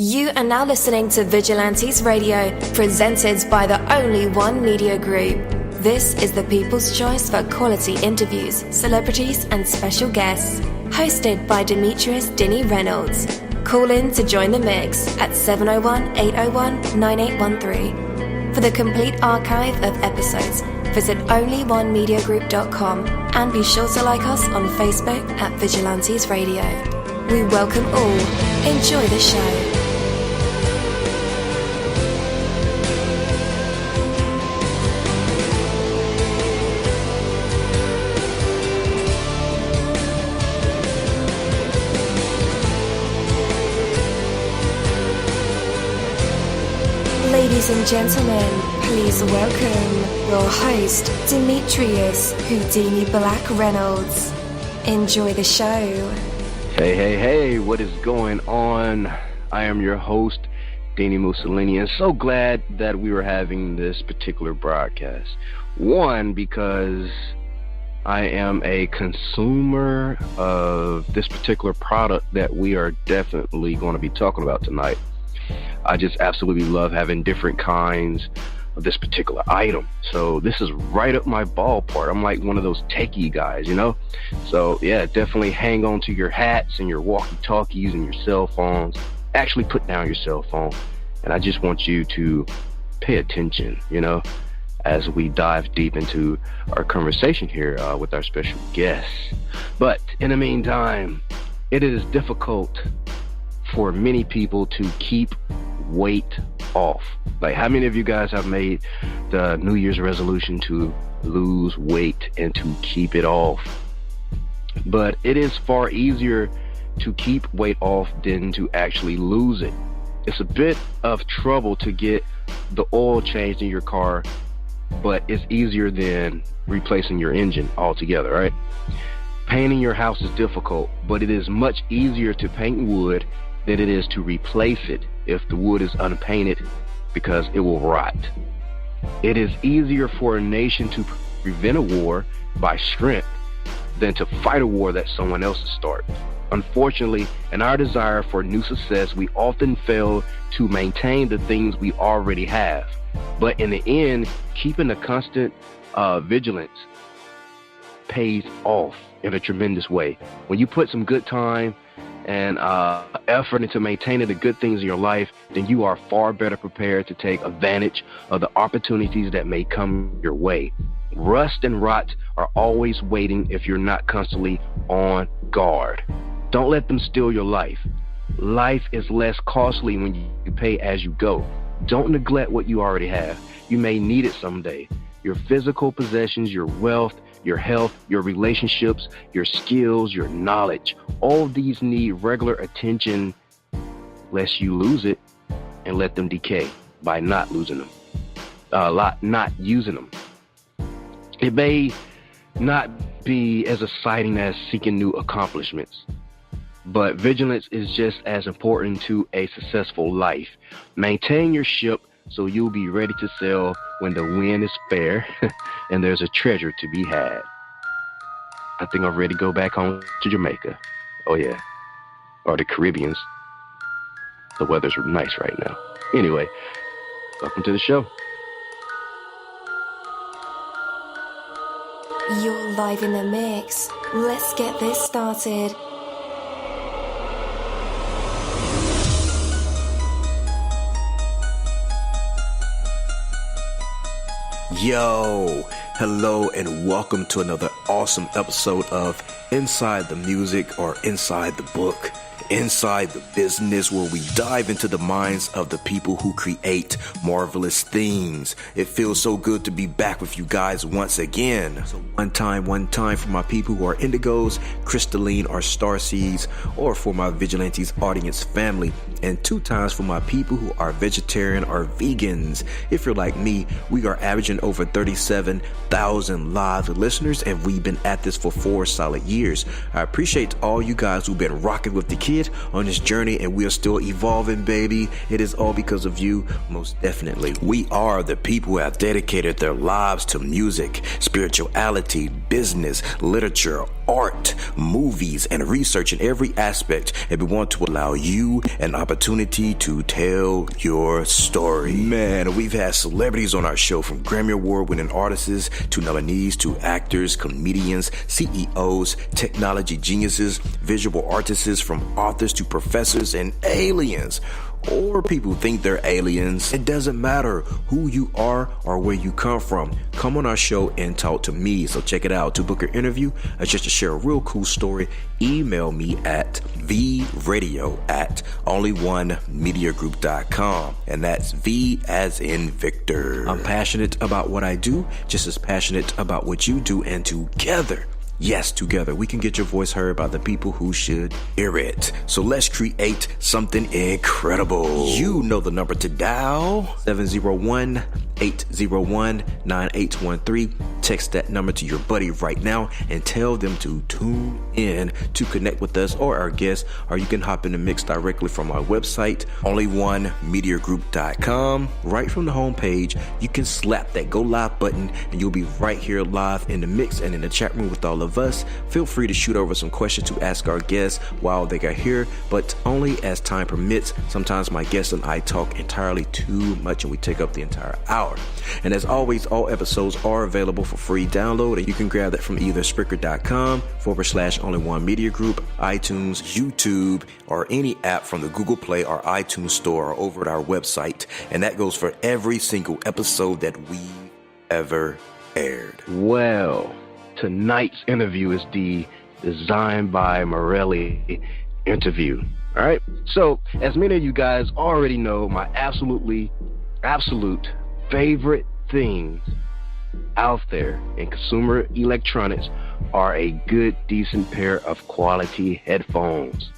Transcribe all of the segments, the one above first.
You are now listening to Vigilantes Radio, presented by the only one media group. This is the people's choice for quality interviews, celebrities and special guests. Hosted by Demetrius Dini Reynolds. Call in to join the mix at 701-801-9813. For the complete archive of episodes, visit onlyonemediagroup.com and be sure to like us on Facebook at Vigilantes Radio. We welcome all. Enjoy the show. Ladies and gentlemen, please welcome your host, Demetrius Houdini Black Reynolds. Enjoy the show. Hey, what is going on? I am your host, dini-mussolini, and so glad that we were having this particular broadcast. One, because I am a consumer of this particular product that we are definitely going to be talking about tonight. I just absolutely love having different kinds of this particular item. So this is right up my ballpark. I'm like one of those techie guys, you know? So yeah, definitely hang on to your hats and your walkie-talkies and your cell phones. Actually put down your cell phone. And I just want you to pay attention, you know, as we dive deep into our conversation here with our special guests. But in the meantime, it is difficult for many people to keep weight off. Like, how many of you guys have made the New Year's resolution to lose weight and to keep it off? But it is far easier to keep weight off than to actually lose it. It's a bit of trouble to get the oil changed in your car, but it's easier than replacing your engine altogether, right? Painting your house is difficult, but it is much easier to paint wood than it is to replace it if the wood is unpainted, because it will rot. It is easier for a nation to prevent a war by strength than to fight a war that someone else has started. Unfortunately, in our desire for new success, we often fail to maintain the things we already have. But in the end, keeping a constant vigilance pays off in a tremendous way. When you put some good time and effort into maintaining the good things in your life, then you are far better prepared to take advantage of the opportunities that may come your way. Rust and rot are always waiting if you're not constantly on guard. Don't let them steal your life. Life is less costly when you pay as you go. Don't neglect what you already have. You may need it someday. Your physical possessions, your wealth, your health, your relationships, your skills, your knowledge. All of these need regular attention lest you lose it and let them decay by not losing them, not using them. It may not be as exciting as seeking new accomplishments, but vigilance is just as important to a successful life. Maintain your ship so you'll be ready to sail when the wind is fair and there's a treasure to be had. I think I'm ready to go back home to Jamaica. Oh yeah. Or the Caribbeans. The weather's nice right now. Anyway, welcome to the show. You're live in the mix. Let's get this started. Yo, hello and welcome to another awesome episode of Inside the Music, or Inside the Book, Inside the Business, where we dive into the minds of the people who create marvelous things. It feels so good to be back with you guys once again. So one time for my people who are indigos, crystalline, or starseeds, or for my Vigilantes audience family, and 2 times for my people who are vegetarian or vegans. If you're like me, we are averaging over 37,000 live listeners, and we've been at this for 4 solid years. I appreciate all you guys who've been rocking with the kids it on this journey, and we are still evolving, baby. It is all because of you, most definitely. We are the people who have dedicated their lives to music, spirituality, business, literature, art, movies, and research in every aspect, and we want to allow you an opportunity to tell your story. Man, we've had celebrities on our show, from Grammy Award-winning artists to nominees to actors, comedians, CEOs, technology geniuses, visual artists, from authors to professors and aliens. Or people think they're aliens. It doesn't matter who you are or where you come from. Come on our show and talk to me. So check it out. To book your interview or just to share a real cool story, email me at vradio@onlyonemediagroup.com. And that's V as in Victor. I'm passionate about what I do, just as passionate about what you do, and together, yes, together, we can get your voice heard by the people who should hear it. So let's create something incredible. You know the number to dial, 701-801-9813. Text that number to your buddy right now and tell them to tune in to connect with us or our guests, or you can hop in the mix directly from our website, onlyonemediagroup.com. Right from the homepage, you can slap that go live button and you'll be right here live in the mix and in the chat room with all of us. Feel free to shoot over some questions to ask our guests while they are here, but only as time permits. Sometimes my guests and I talk entirely too much and we take up the entire hour. And as always, all episodes are available for free download, and you can grab that from either Spreaker.com/onlyonemediagroup, iTunes, YouTube, or any app from the Google Play or iTunes store, or over at our website. And that goes for every single episode that we ever aired. Well, tonight's interview is the Design-by-Morelli interview. All right. So, as many of you guys already know, my absolute favorite things out there in consumer electronics are a good, decent pair of quality headphones.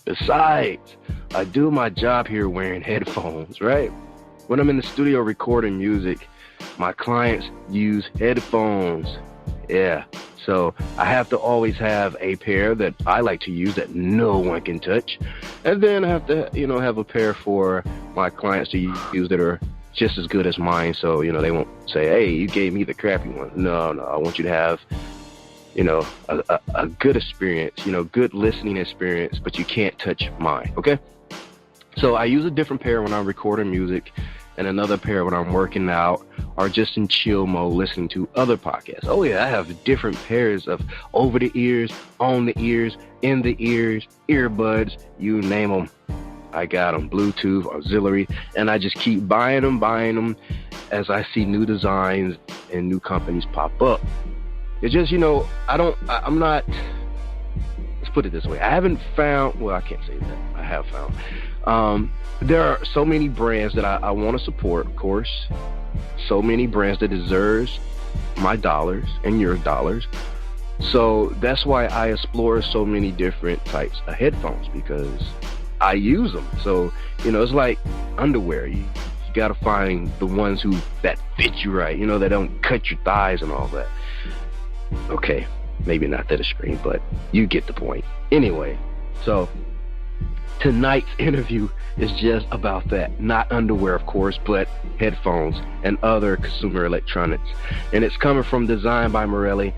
Besides, I do my job here wearing headphones, right? When I'm in the studio recording music, my clients use headphones. Yeah, so I have to always have a pair that I like to use that no one can touch. And then I have to, have a pair for my clients to use that are just as good as mine. So, they won't say, hey, you gave me the crappy one. No, I want you to have, a good experience, good listening experience, but you can't touch mine, okay? So I use a different pair when I'm recording music, and another pair when I'm working out or just in chill mode listening to other podcasts. Oh yeah, I have different pairs of over the ears, on the ears, in the ears, earbuds, you name them. I got them, Bluetooth, auxiliary, and I just keep buying them as I see new designs and new companies pop up. It's just, I'm not, let's put it this way. I haven't found, well, I can't say that. I have found. There are so many brands that I want to support, of course. So many brands that deserves my dollars and your dollars. So that's why I explore so many different types of headphones, because I use them. So, it's like underwear. You got to find the ones that fit you right, that don't cut your thighs and all that. Okay, maybe not that extreme, but you get the point. Anyway, so tonight's interview is just about that. Not underwear, of course, but headphones and other consumer electronics. And it's coming from Design by Morelli.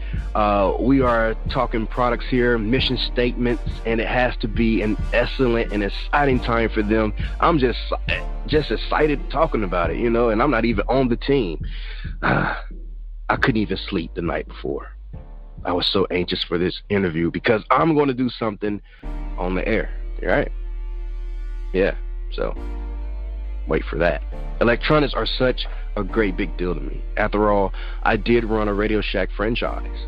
We are talking products here, mission statements, and it has to be an excellent and exciting time for them. I'm just excited talking about it, and I'm not even on the team. I couldn't even sleep the night before. I was so anxious for this interview because I'm going to do something on the air, right? Yeah, so wait for that. Electronics are such a great big deal to me. After all, I did run a Radio Shack franchise.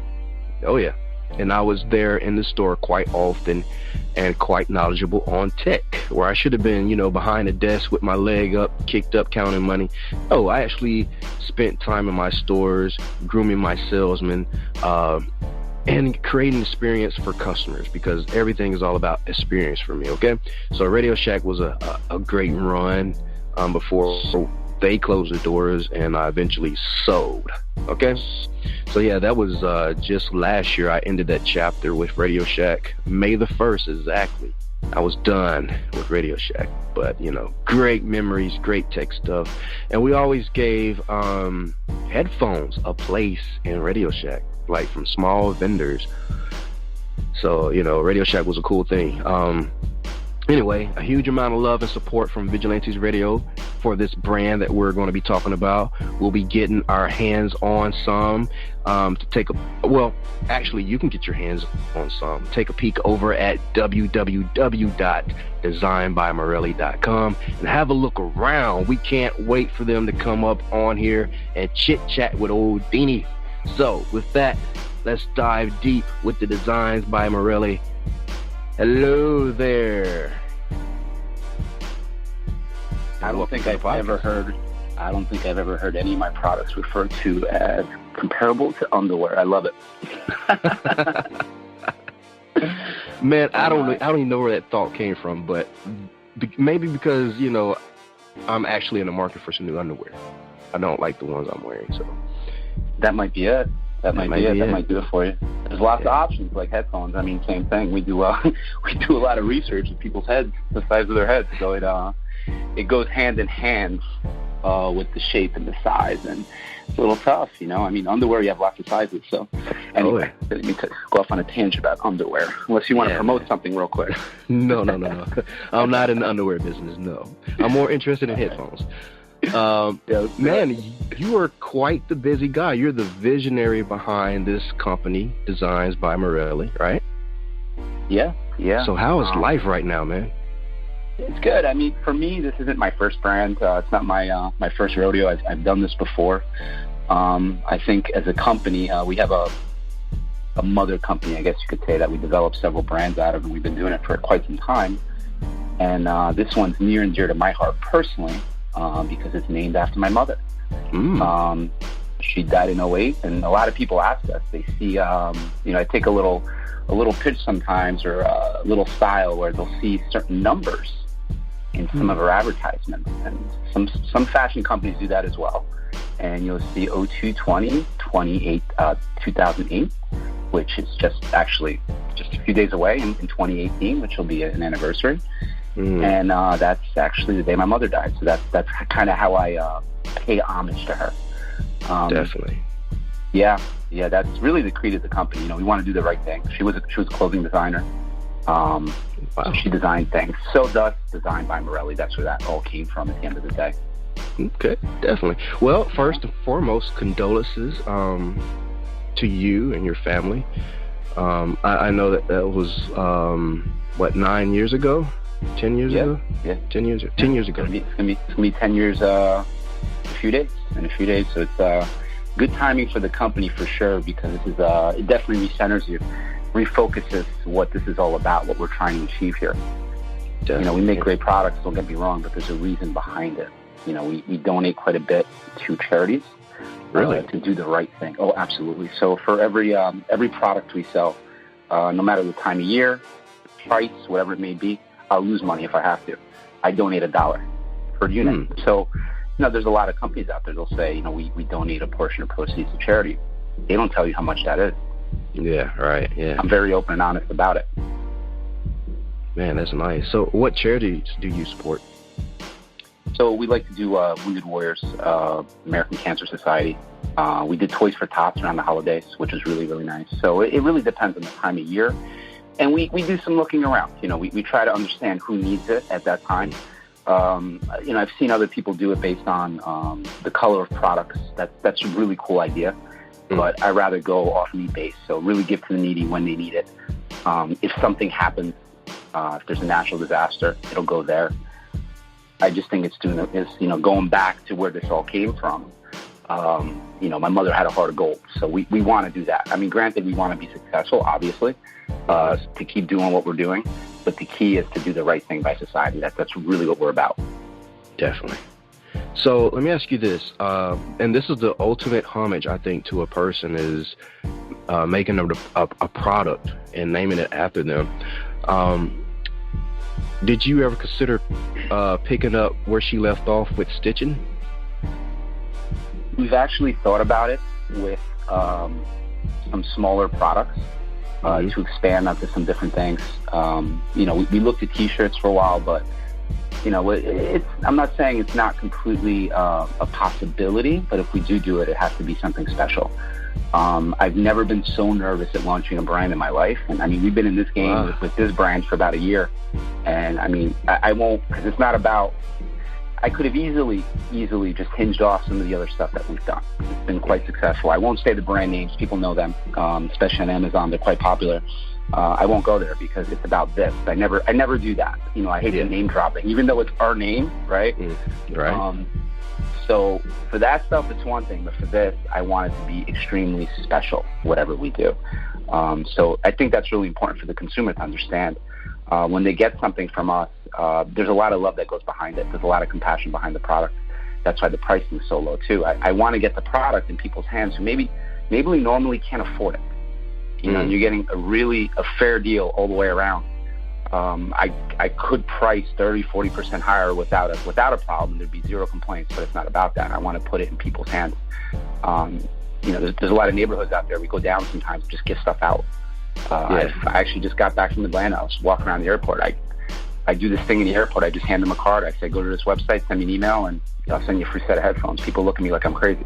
Oh yeah, and I was there in the store quite often and quite knowledgeable on tech, where I should have been, behind a desk with my leg up, kicked up, counting money. Oh, I actually spent time in my stores, grooming my salesmen, and creating experience for customers, because everything is all about experience for me, okay? So Radio Shack was a great run before they closed the doors, and I eventually sold, okay? So yeah, that was just last year. I ended that chapter with Radio Shack, May the 1st exactly. I was done with Radio Shack. But, you know, great memories, great tech stuff. And we always gave headphones a place in Radio Shack, like from small vendors. So, you know, Radio Shack was a cool thing. Anyway, a huge amount of love and support from Vigilantes Radio for this brand that we're going to be talking about. We'll be getting our hands on some to take a, well, actually, you can get your hands on some. Take a peek over at www.design-by-morelli.com and have a look around. We can't wait for them to come up on here and chit-chat with old Dini. So, with that, let's dive deep with the Designs by Morelli. Hello there. I don't think I've ever heard any of my products referred to as comparable to underwear. I love it. Man, I don't even know where that thought came from, but maybe because, you know, I'm actually in the market for some new underwear. I don't like the ones I'm wearing, so that might be it. That might be it. That might do it for you. There's lots of options, like headphones. I mean, same thing. We do a lot of research with people's heads, the size of their heads. So it goes hand in hand with the shape and the size, and it's a little tough, you know. I mean, underwear, you have lots of sizes. So anyway, let me go off on a tangent about underwear, unless you want to promote something real quick. No. I'm not in the underwear business. No, I'm more interested in headphones. Man, you are quite the busy guy. You're the visionary behind this company, Designs by Morelli, right? Yeah. So how is life right now, man? It's good. I mean, for me, this isn't my first brand. It's not my first rodeo. I've done this before. I think as a company, we have a mother company, I guess you could say, that we developed several brands out of, and we've been doing it for quite some time. And this one's near and dear to my heart personally. Because it's named after my mother. She died in 2008, and a lot of people ask us. They see, I take a little pitch sometimes, or a little style where they'll see certain numbers in some of our advertisements, and some fashion companies do that as well. And you'll see 0220 2008, which is just a few days away in 2018, which will be an anniversary. And that's actually the day my mother died. So that's kind of how I pay homage to her. Definitely. Yeah. That's really the creed of the company. You know, we want to do the right thing. She was a clothing designer. Wow. So she designed things. So does Design by Morelli. That's where that all came from at the end of the day. Okay, definitely. Well, first and foremost, condolences to you and your family. I know that was 9 years ago. 10 years ago? Yeah. 10 years ago. It's gonna be 10 years in a few days. So it's good timing for the company for sure, because this is it definitely recenters you, refocuses what this is all about, what we're trying to achieve here. Definitely. You know, we make great products, don't get me wrong, but there's a reason behind it. You know, we donate quite a bit to charities. Really? To do the right thing. Oh, absolutely. So for every product we sell, no matter the time of year, price, whatever it may be, I'll lose money if I have to. I donate $1 per unit. So, you know, there's a lot of companies out there. They'll say, you know, we donate a portion of proceeds to charity. They don't tell you how much that is. Yeah, right. Yeah. I'm very open and honest about it. Man, that's nice. So, what charities do you support? So we like to do Wounded Warriors, American Cancer Society. We did Toys for Tots around the holidays, which was really, really nice. So it really depends on the time of year. And we do some looking around. You know, we try to understand who needs it at that time. You know, I've seen other people do it based on the color of products. That's a really cool idea. But I rather go off need based. So really give to the needy when they need it. If something happens, if there's a natural disaster, it'll go there. I just think it's going back to where this all came from. You know, my mother had a heart of gold, so we want to do that. I mean, granted, we want to be successful, obviously, to keep doing what we're doing, but the key is to do the right thing by society. That's really what we're about. Definitely. So let me ask you this, and this is the ultimate homage, I think, to a person is making a product and naming it after them. Did you ever consider picking up where she left off with stitching? We've actually thought about it with some smaller products. to expand onto some different things. We looked at T-shirts for a while, but I'm not saying it's not completely a possibility, but if we do it, it has to be something special. I've never been so nervous at launching a brand in my life. And I mean, we've been in this game with this brand for about a year. And I mean, I won't, because it's not about, I could have easily just hinged off some of the other stuff that we've done. It's been quite successful. I won't say the brand names. People know them, especially on Amazon. They're quite popular. I won't go there because it's about this. I never do that. I hate the name dropping, even though it's our name, right? Right. So for that stuff, it's one thing, but for this, I want it to be extremely special, whatever we do. So I think that's really important for the consumer to understand. When they get something from us, there's a lot of love that goes behind it. There's a lot of compassion behind the product. That's why the pricing is so low too. I want to get the product in people's hands who maybe we normally can't afford it. You're getting a fair deal all the way around. I could price 30-40% higher without a problem. There'd be zero complaints, but it's not about that. I want to put it in people's hands. There's a lot of neighborhoods out there. We go down sometimes, just give stuff out. I actually just got back from Atlanta. I was walking around the airport. I do this thing in the airport. I just hand them a card. I say, go to this website, send me an email, and I'll send you a free set of headphones. People look at me like I'm crazy.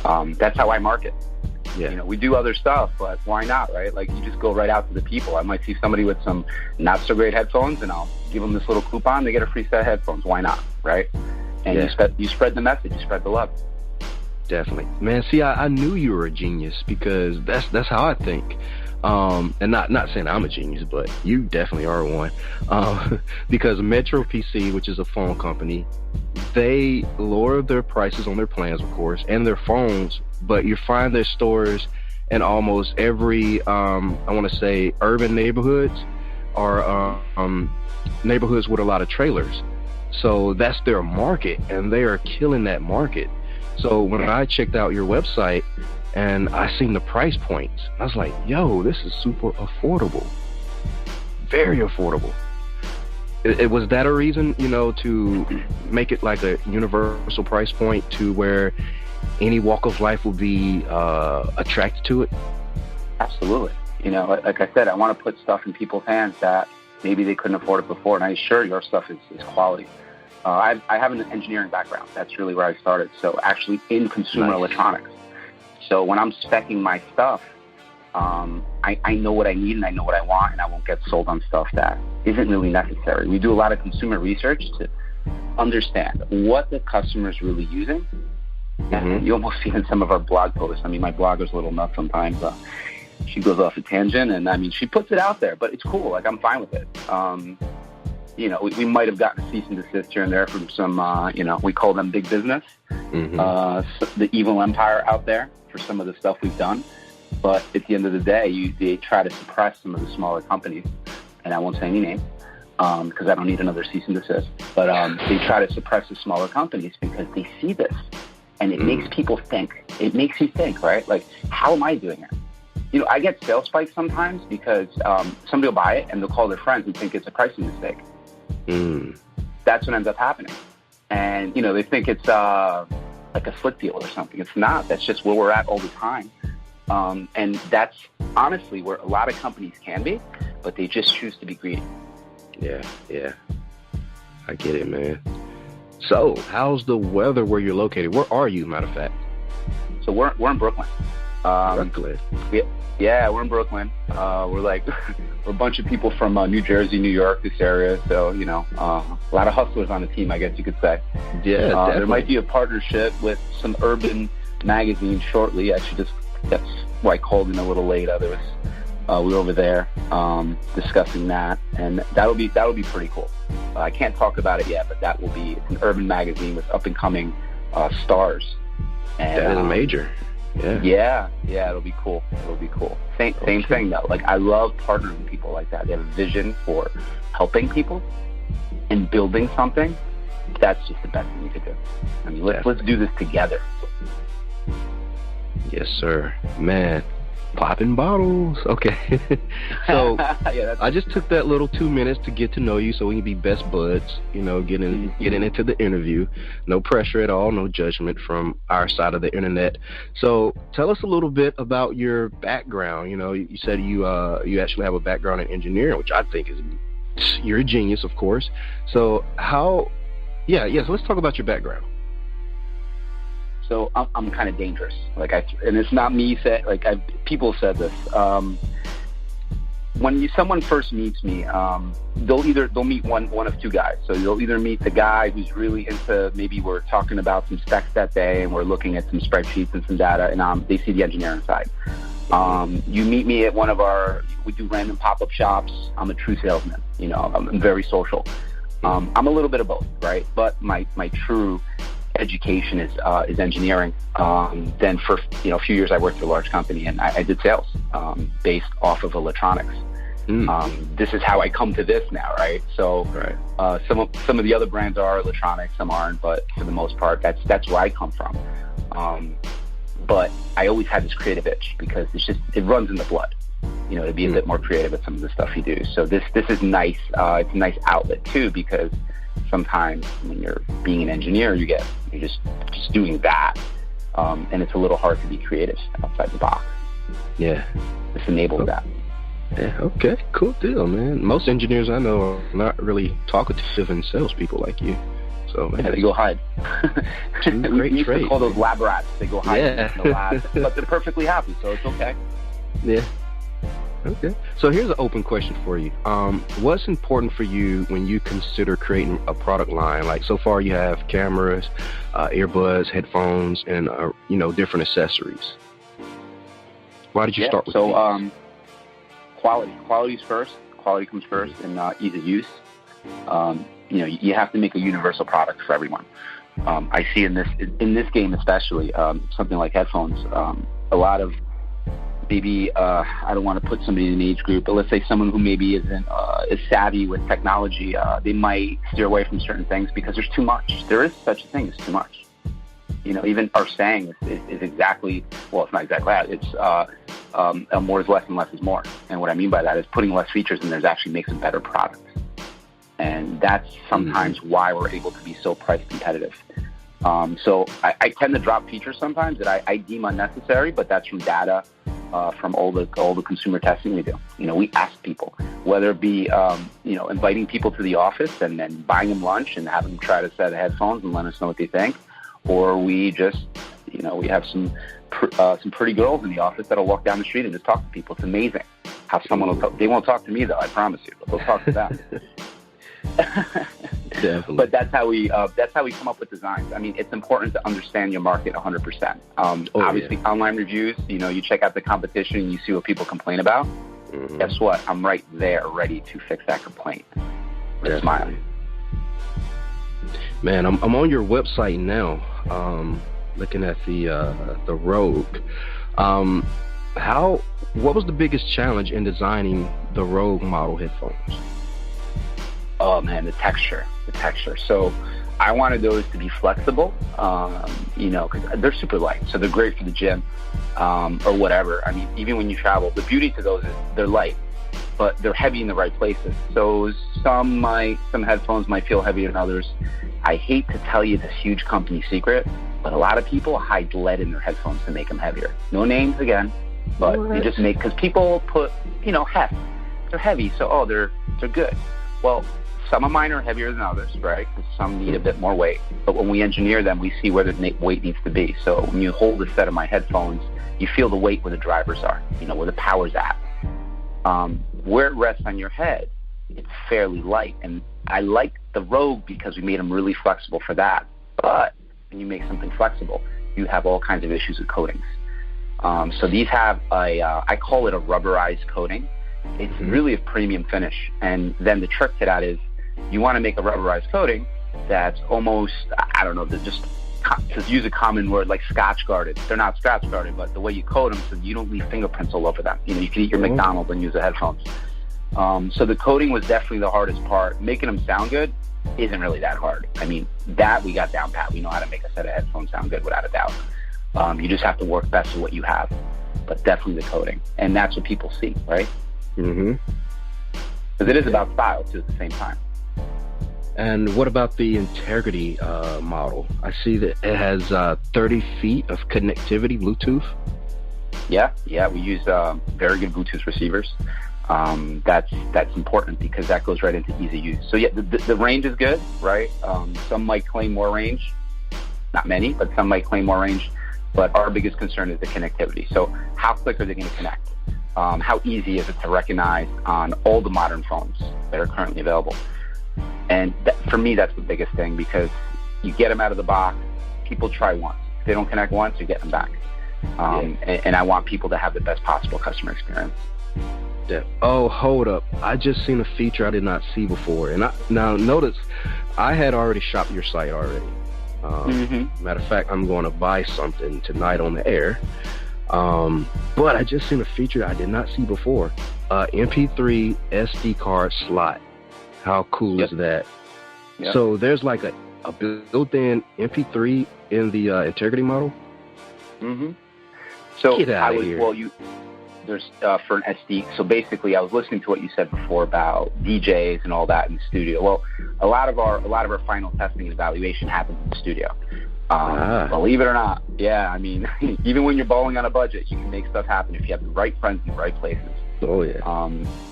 That's how I market. Yeah. We do other stuff, but why not, right? Like, you just go right out to the people. I might see somebody with some not so great headphones, and I'll give them this little coupon. They get a free set of headphones. Why not, right? And you spread the message. You spread the love. Definitely, man. See, I knew you were a genius because that's how I think. And not saying I'm a genius, but you definitely are one. Because Metro PC, which is a phone company, they lower their prices on their plans, of course, and their phones, but you find their stores in almost every, I want to say, urban neighborhoods or neighborhoods with a lot of trailers. So that's their market, and they are killing that market. So when I checked out your website and I seen the price points, I was like, yo, this is super affordable. Very affordable. Was that a reason, to make it like a universal price point to where any walk of life will be attracted to it? Absolutely. Like I said, I want to put stuff in people's hands that maybe they couldn't afford it before, and I assure your stuff is quality. I have an engineering background. That's really where I started. So actually in consumer electronics. So when I'm speccing my stuff, I know what I need and I know what I want, and I won't get sold on stuff that isn't really necessary. We do a lot of consumer research to understand what the customer is really using. And you almost see in some of our blog posts. I mean, my blogger's a little nuts sometimes. She goes off a tangent, and I mean, she puts it out there, but it's cool. Like, I'm fine with it. We might have gotten a cease and desist here and there from some, we call them big business, the evil empire out there for some of the stuff we've done. But at the end of the day, they try to suppress some of the smaller companies, and I won't say any names because I don't need another cease and desist. But they try to suppress the smaller companies because they see this, and it makes people think. It makes you think, right? Like, how am I doing it? I get sales spikes sometimes because somebody will buy it and they'll call their friends and think it's a pricing mistake. That's what ends up happening. And, they think it's like a slip deal or something. It's not. That's just where we're at all the time. And that's honestly where a lot of companies can be, but they just choose to be greedy. Yeah. I get it, man. So, how's the weather where you're located? Where are you, matter of fact? So we're in Brooklyn. Brooklyn. Yeah, we're in Brooklyn. We're a bunch of people from New Jersey, New York, this area. So, a lot of hustlers on the team, I guess you could say. Yeah, there might be a partnership with some urban magazines shortly. Actually, that's why I called in a little late. We were over there discussing that, and that'll be pretty cool. I can't talk about it yet, but it's an urban magazine with up and coming stars. And, that is major. Yeah, it'll be cool. Same thing though. Like, I love partnering with people like that. They have a vision for helping people and building something. That's just the best thing you could do. I mean, let's do this together. Yes, sir. Man, Popping bottles. Okay. So Yeah, I just took that little 2 minutes to get to know you so we can be best buds, getting into the interview. No pressure at all, no judgment from our side of the internet. So tell us a little bit about your background. You said you actually have a background in engineering, which I think is, you're a genius, of course. So so let's talk about your background. So I'm kind of dangerous. And it's not me people said this. When someone first meets me, they'll meet one of two guys. So you'll either meet the guy who's really into, maybe we're talking about some specs that day and we're looking at some spreadsheets and some data, and they see the engineering side. You meet me at we do random pop-up shops. I'm a true salesman. I'm very social. I'm a little bit of both, right? But my true education is engineering. Then for a few years I worked for a large company and I did sales based off of electronics. This is how I come to this now, right? So right. Some of the other brands are electronics, some aren't, but for the most part that's where I come from. But I always had this creative itch because it runs in the blood, to be a bit more creative with some of the stuff you do. So this is nice. It's a nice outlet too, because sometimes when you're being an engineer, you're just doing that, and it's a little hard to be creative outside the box. Yeah, this enables that. Yeah. Okay. Cool deal, man. Most engineers I know are not really talkative and salespeople like you. So man, they go hide. Great we used trait. to call those lab rats. They go hide in the lab, but they're perfectly happy, so it's okay. Yeah. Okay. So here's an open question for you. What's important for you when you consider creating a product line? Like so far you have cameras, earbuds, headphones, and, different accessories. Why did you start with these? Quality. Quality's first. Quality comes first, and ease of use. You have to make a universal product for everyone. I see in this game especially, something like headphones, a lot of, maybe I don't want to put somebody in an age group, but let's say someone who maybe isn't as savvy with technology, they might steer away from certain things because there's too much. There is such a thing as too much. Even our saying is exactly, well, it's not exactly that. It's more is less and less is more. And what I mean by that is putting less features in there actually makes a better product. And that's sometimes why we're able to be so price competitive. So I tend to drop features sometimes that I deem unnecessary, but that's from data, from all the consumer testing we do. We ask people, whether it be inviting people to the office and then buying them lunch and having them try a set of headphones and let us know what they think, or we just we have some pretty girls in the office that'll walk down the street and just talk to people. It's amazing how someone will talk. They won't talk to me though, I promise you, but they'll talk to them. Definitely. But that's how we come up with designs. I mean, it's important to understand your market 100%. Obviously, online reviews. You check out the competition and you see what people complain about. Mm-hmm. Guess what? I'm right there, ready to fix that complaint. With a smile. Man, I'm on your website now. Looking at the Rogue. What was the biggest challenge in designing the Rogue model headphones? Oh man, the texture. So I wanted those to be flexible, because they're super light. So they're great for the gym, or whatever. I mean, even when you travel, the beauty to those is they're light, but they're heavy in the right places. So some headphones might feel heavier than others. I hate to tell you this huge company secret, but a lot of people hide lead in their headphones to make them heavier. No names again, but they just make, because people put, heft. They're heavy, so they're good. Well, some of mine are heavier than others, right? Because some need a bit more weight. But when we engineer them, we see where the weight needs to be. So when you hold a set of my headphones, you feel the weight where the drivers are, where the power's at. Where it rests on your head, it's fairly light. And I like the Rogue because we made them really flexible for that. But when you make something flexible, you have all kinds of issues with coatings. So these have I call it a rubberized coating. It's really a premium finish. And then the trick to that is you want to make a rubberized coating that's almost, just to use a common word, like scotch guarded. They're not scotch guarded, but the way you coat them so you don't leave fingerprints all over them. You can eat your McDonald's and use the headphones. So the coating was definitely the hardest part. Making them sound good isn't really that hard. I mean, that we got down pat. We know how to make a set of headphones sound good without a doubt. You just have to work best with what you have. but definitely the coating. And that's what people see, right? Mm-hmm. Because it is about style, too, at the same time. And what about the integrity model? I see that it has 30 feet of connectivity, Bluetooth. Yeah, we use very good Bluetooth receivers. That's important because that goes right into easy use. So yeah, the range is good, right? Some might claim more range, not many, but some might claim more range. But our biggest concern is the connectivity. So how quick are they going to connect? How easy is it to recognize on all the modern phones that are currently available? And for me, that's the biggest thing, because you get them out of the box, people try once. If they don't connect once, you get them back. And I want people to have the best possible customer experience. Yeah. Oh, hold up. I just seen a feature I did not see before. And now notice, I had already shopped your site already. Matter of fact, I'm going to buy something tonight on the air. But I just seen a feature I did not see before. MP3 SD card slot. How cool is that? Yep. So there's like a built-in MP3 in the integrity model? Mm-hmm. So get out of here. There's for an SD. So basically, I was listening to what you said before about DJs and all that in the studio. Well, a lot of our final testing and evaluation happens in the studio. Believe it or not, yeah. I mean, even when you're bowling on a budget, you can make stuff happen if you have the right friends in the right places. Oh yeah.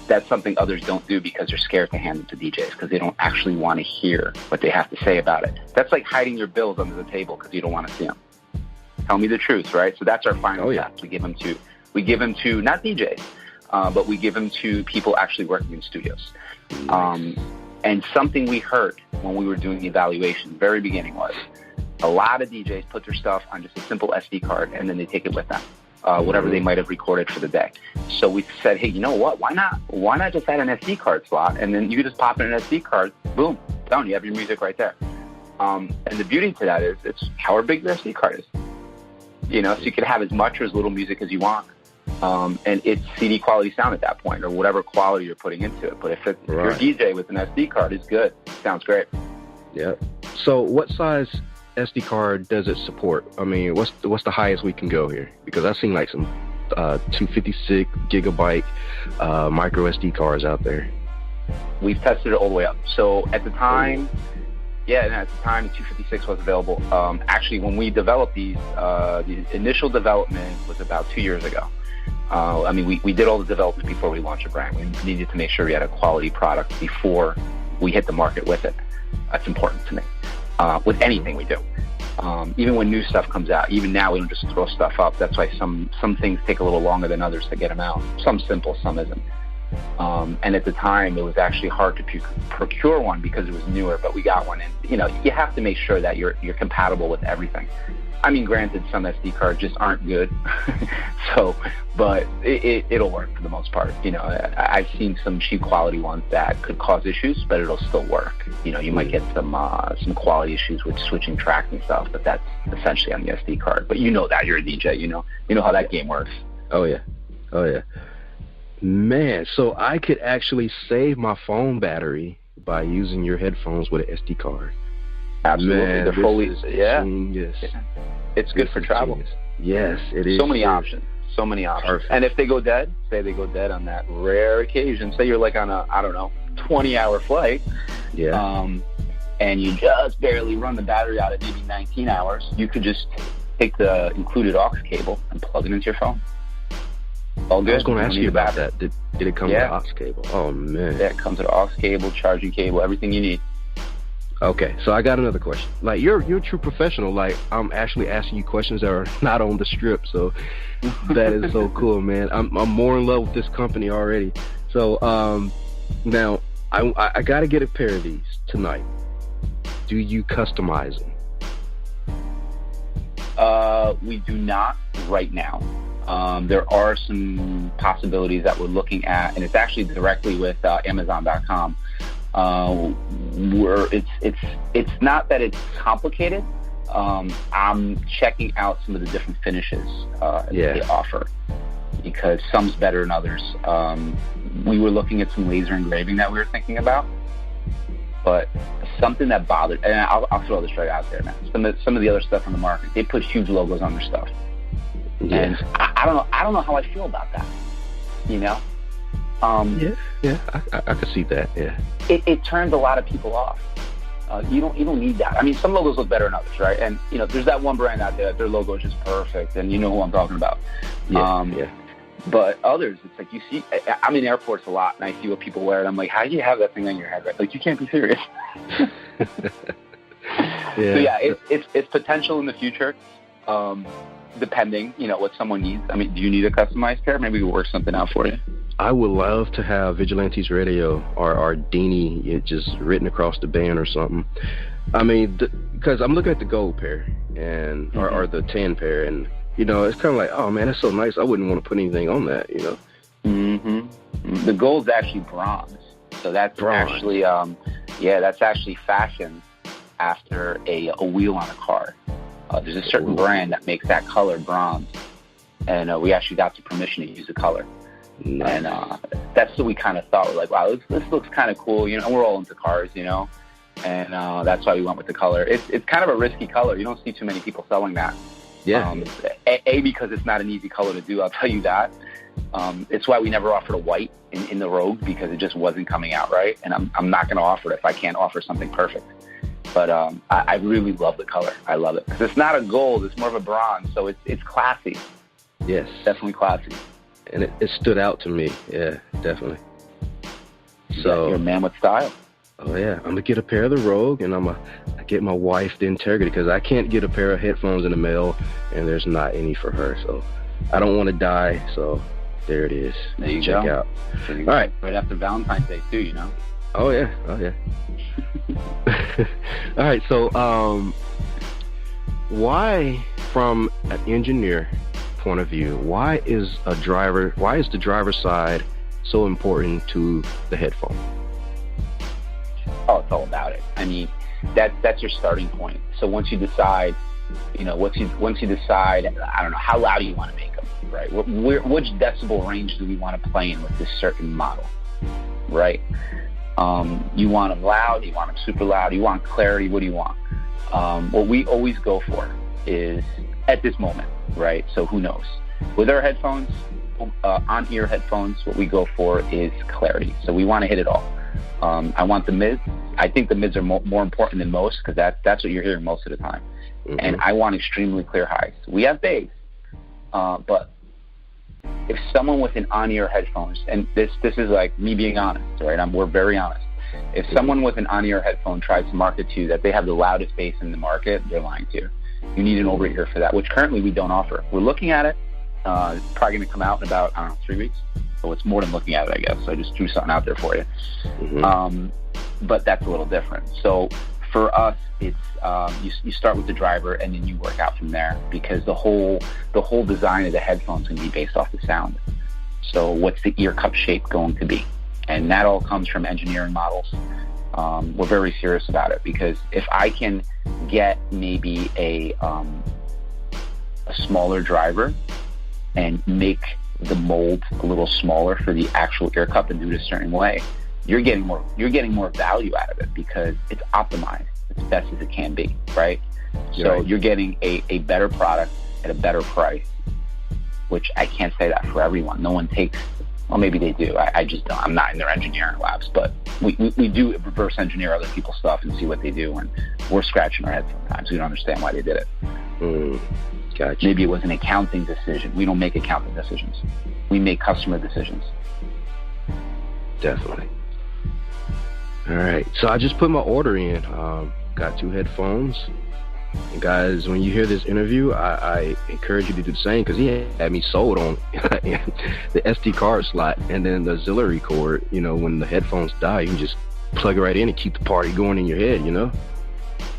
That's something others don't do because they're scared to hand it to DJs because they don't actually want to hear what they have to say about it. That's like hiding your bills under the table because you don't want to see them. Tell me the truth, right? So that's our final test. We give them to not DJs, but we give them to people actually working in studios. Nice. And something we heard when we were doing the evaluation, very beginning, was a lot of DJs put their stuff on just a simple SD card and then they take it with them, whatever they might have recorded for the day. So we said, hey, you know what? Why not just add an SD card slot, and then you can just pop in an SD card, boom, done. You have your music right there. And the beauty to that is it's however big your SD card is. So you can have as much or as little music as you want. And it's CD quality sound at that point, or whatever quality you're putting into it. But if your DJ with an SD card is good, it sounds great. Yeah. So what size SD card does it support? I mean, what's the highest we can go here? Because I've seen like some 256 gigabyte micro SD cards out there. We've tested it all the way up. So at the time, the 256 was available. Actually, when we developed these, the initial development was about 2 years ago. We did all the development before we launched a brand. We needed to make sure we had a quality product before we hit the market with it. That's important to me. With anything we do. Even when new stuff comes out, even now we don't just throw stuff up. That's why some things take a little longer than others to get them out. Some simple, some isn't. And at the time, it was actually hard to procure one because it was newer, but we got one. And, you have to make sure that you're compatible with everything. I mean, granted, some SD cards just aren't good. But it'll work for the most part. I've seen some cheap quality ones that could cause issues, but it'll still work. You might get some quality issues with switching tracks and stuff, but that's essentially on the SD card. But that you're a DJ, you know how that game works. Oh yeah. Man, so I could actually save my phone battery by using your headphones with an SD card. Absolutely. Man, they're fully, genius. It's good for travel. Genius. Yes, it is. So many options. Perfect. And if they go dead, on that rare occasion, say you're like on a, 20-hour flight, and you just barely run the battery out at maybe 19 hours, you could just take the included aux cable and plug it into your phone. All good. I was going to ask you about that. Did it come with an aux cable? Oh, man. Yeah, it comes with an aux cable, charging cable, everything you need. Okay, so I got another question. Like, you're a true professional. Like, I'm actually asking you questions that are not on the strip, so that is so cool, man. I'm more in love with this company already. So, now, I got to get a pair of these tonight. Do you customize them? We do not right now. There are some possibilities that we're looking at, and it's actually directly with Amazon.com. Where it's not that it's complicated. I'm checking out some of the different finishes that they offer because some's better than others. We were looking at some laser engraving that we were thinking about, but something that bothered, and I'll throw this right out there, man. Some of the other stuff on the market, they put huge logos on their stuff. And I don't know how I feel about that, you know? I could see that, yeah. It turns a lot of people off. You don't need that. I mean, some logos look better than others, right? And, you know, there's that one brand out there that their logo is just perfect, and you know who I'm talking about. But others, it's like you see, I'm in airports a lot, and I see what people wear, and I'm like, how do you have that thing on your head? Right? Like, you can't be serious. So yeah, it's potential in the future, depending, you know, what someone needs. I mean, do you need a customized pair? Maybe we'll work something out for you. I would love to have Vigilantes Radio or Dini just written across the band or something. I mean, because I'm looking at the gold pair and or the tan pair, and you know, it's kind of like, oh man, that's so nice. I wouldn't want to put anything on that, you know. The gold's actually bronze, so that's actually that's actually fashioned after a wheel on a car. There's a certain brand that makes that color bronze, and we actually got the permission to use the color. Nice. And that's what we kind of thought. We're like, wow, this looks kind of cool, you know. And we're all into cars, you know, and that's why we went with the color. It's kind of a risky color. You don't see too many people selling that. Yeah. Because it's not an easy color to do. I'll tell you that. It's why we never offered a white in the Rogue, because it just wasn't coming out right. And I'm not going to offer it if I can't offer something perfect. But I really love the color. I love it because it's not a gold; it's more of a bronze. So it's classy. Yes, definitely classy. And it stood out to me. Yeah, definitely. So you're a man with style. Oh yeah, I'm gonna get a pair of the Rogue, and I get my wife the Integrity, because I can't get a pair of headphones in the mail, and there's not any for her. So I don't want to die. So there it is. There you Check go. out. All right, right after Valentine's Day too, you know. Oh yeah. All right. So why, from an engineer point of view, why is the driver's side so important to the headphone? Oh, it's all about it. I mean, that's your starting point. So once you decide, you know, once you decide, I don't know, how loud do you want to make them, right? Which decibel range do we want to play in with this certain model, right? You want them loud, you want them super loud, you want clarity, what do you want? What we always go for is, at this moment, right? So who knows? With our headphones, on-ear headphones, what we go for is clarity. So we want to hit it all. I want the mids. I think the mids are more important than most, because that's what you're hearing most of the time. And I want extremely clear highs. We have bass, but if someone with an on-ear headphones, and this is like me being honest, right? We're very honest. If someone with an on-ear headphone tries to market to you that they have the loudest bass in the market, they're lying to you. You need an over-ear for that, which currently we don't offer. We're looking at it. It's probably going to come out in about, 3 weeks. So it's more than looking at it, I guess. So I just threw something out there for you. But that's a little different. So for us, it's you start with the driver, and then you work out from there, because the whole design of the headphones can be based off the sound. So what's the ear cup shape going to be? And that all comes from engineering models. We're very serious about it, because if I can get maybe a smaller driver and make the mold a little smaller for the actual ear cup and do it a certain way, you're getting more value out of it, because it's optimized as best as it can be, right? So you're getting a better product at a better price, which I can't say that for everyone. No one takes, well, maybe they do. I just don't. I'm not in their engineering labs, but we do reverse engineer other people's stuff and see what they do, and we're scratching our heads sometimes. We don't understand why they did it. Gotcha. Maybe it was an accounting decision. We don't make accounting decisions. We make customer decisions. Definitely. All right. So I just put my order in. Got 2 headphones. And guys, when you hear this interview, I encourage you to do the same, because he had me sold on the SD card slot and then the auxiliary cord. You know, when the headphones die, you can just plug it right in and keep the party going in your head, you know?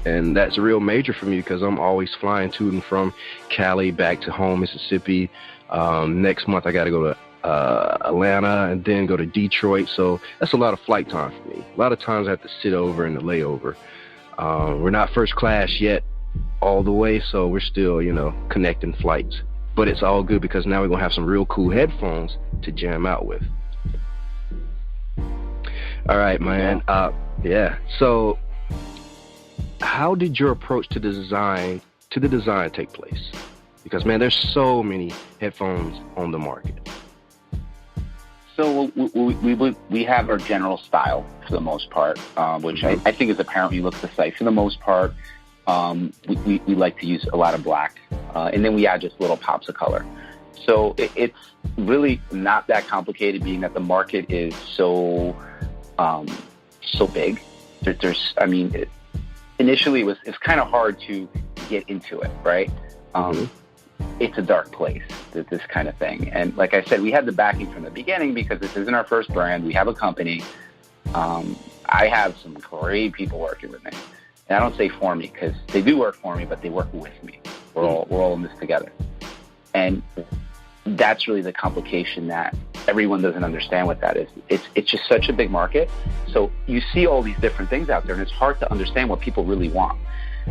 And that's a real major for me, because I'm always flying to and from Cali back to home, Mississippi. Next month, I got to go to Atlanta and then go to Detroit. So that's a lot of flight time for me. A lot of times I have to sit over in the layover. We're not first class yet all the way, so we're still, you know, connecting flights. But it's all good, because now we're going to have some real cool headphones to jam out with. All right, man. Yeah. So how did your approach to the design take place? Because, man, there's so many headphones on the market. So we have our general style for the most part, which I think is apparent when you look at the site. For the most part, we like to use a lot of black, and then we add just little pops of color. So it's really not that complicated, being that the market is so big. Initially it's kind of hard to get into it, right? It's a dark place, this kind of thing. And like I said, we had the backing from the beginning because this isn't our first brand. We have a company. I have some great people working with me. And I don't say for me because they do work for me, but they work with me. We're all in this together. And that's really the complication that everyone doesn't understand what that is. It's just such a big market. So you see all these different things out there, and it's hard to understand what people really want.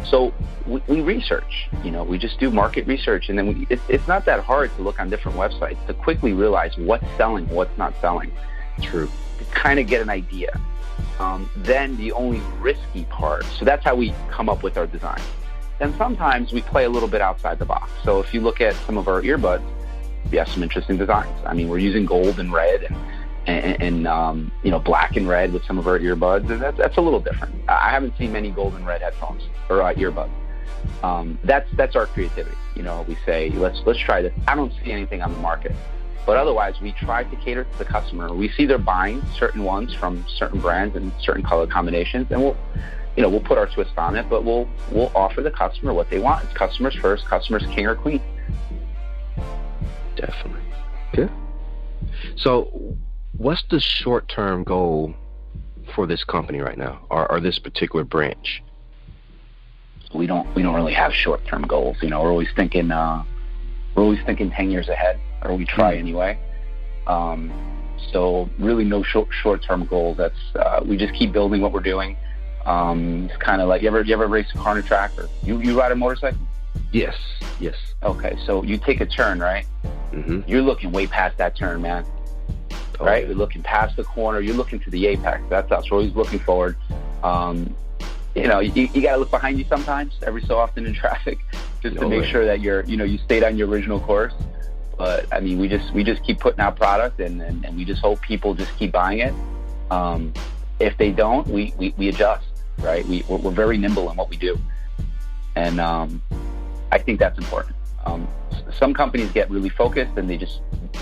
So we research, we just do market research, and then it's not that hard to look on different websites to quickly realize what's selling, what's not selling. True. To kind of get an idea. Then the only risky part, so that's how we come up with our design. Then sometimes we play a little bit outside the box. So if you look at some of our earbuds, we have some interesting designs. I mean, we're using gold and red and black and red with some of our earbuds, and that's a little different. I haven't seen many gold and red headphones or earbuds. That's our creativity. We say let's try this. I don't see anything on the market, but otherwise we try to cater to the customer. We see they're buying certain ones from certain brands and certain color combinations, and we'll put our twist on it, but we'll offer the customer what they want. It's customers first, customers king or queen. Definitely. Good. So what's the short-term goal for this company right now, or this particular branch? We don't really have short-term goals. We're always thinking 10 years ahead, or we try anyway. So really no short-term goals. That's we just keep building what we're doing. It's kind of like you ever race a car on a track, or you ride a motorcycle? Yes. Okay, so you take a turn, right? You're looking way past that turn, man. Right? You're looking past the corner. You're looking to the apex. That's us. We're always looking forward. You got to look behind you sometimes, every so often in traffic, just to make sure that you stayed on your original course. But I mean, we just keep putting out product, and we just hope people just keep buying it. If they don't, we adjust, right? We're very nimble in what we do, and I think that's important. Some companies get really focused and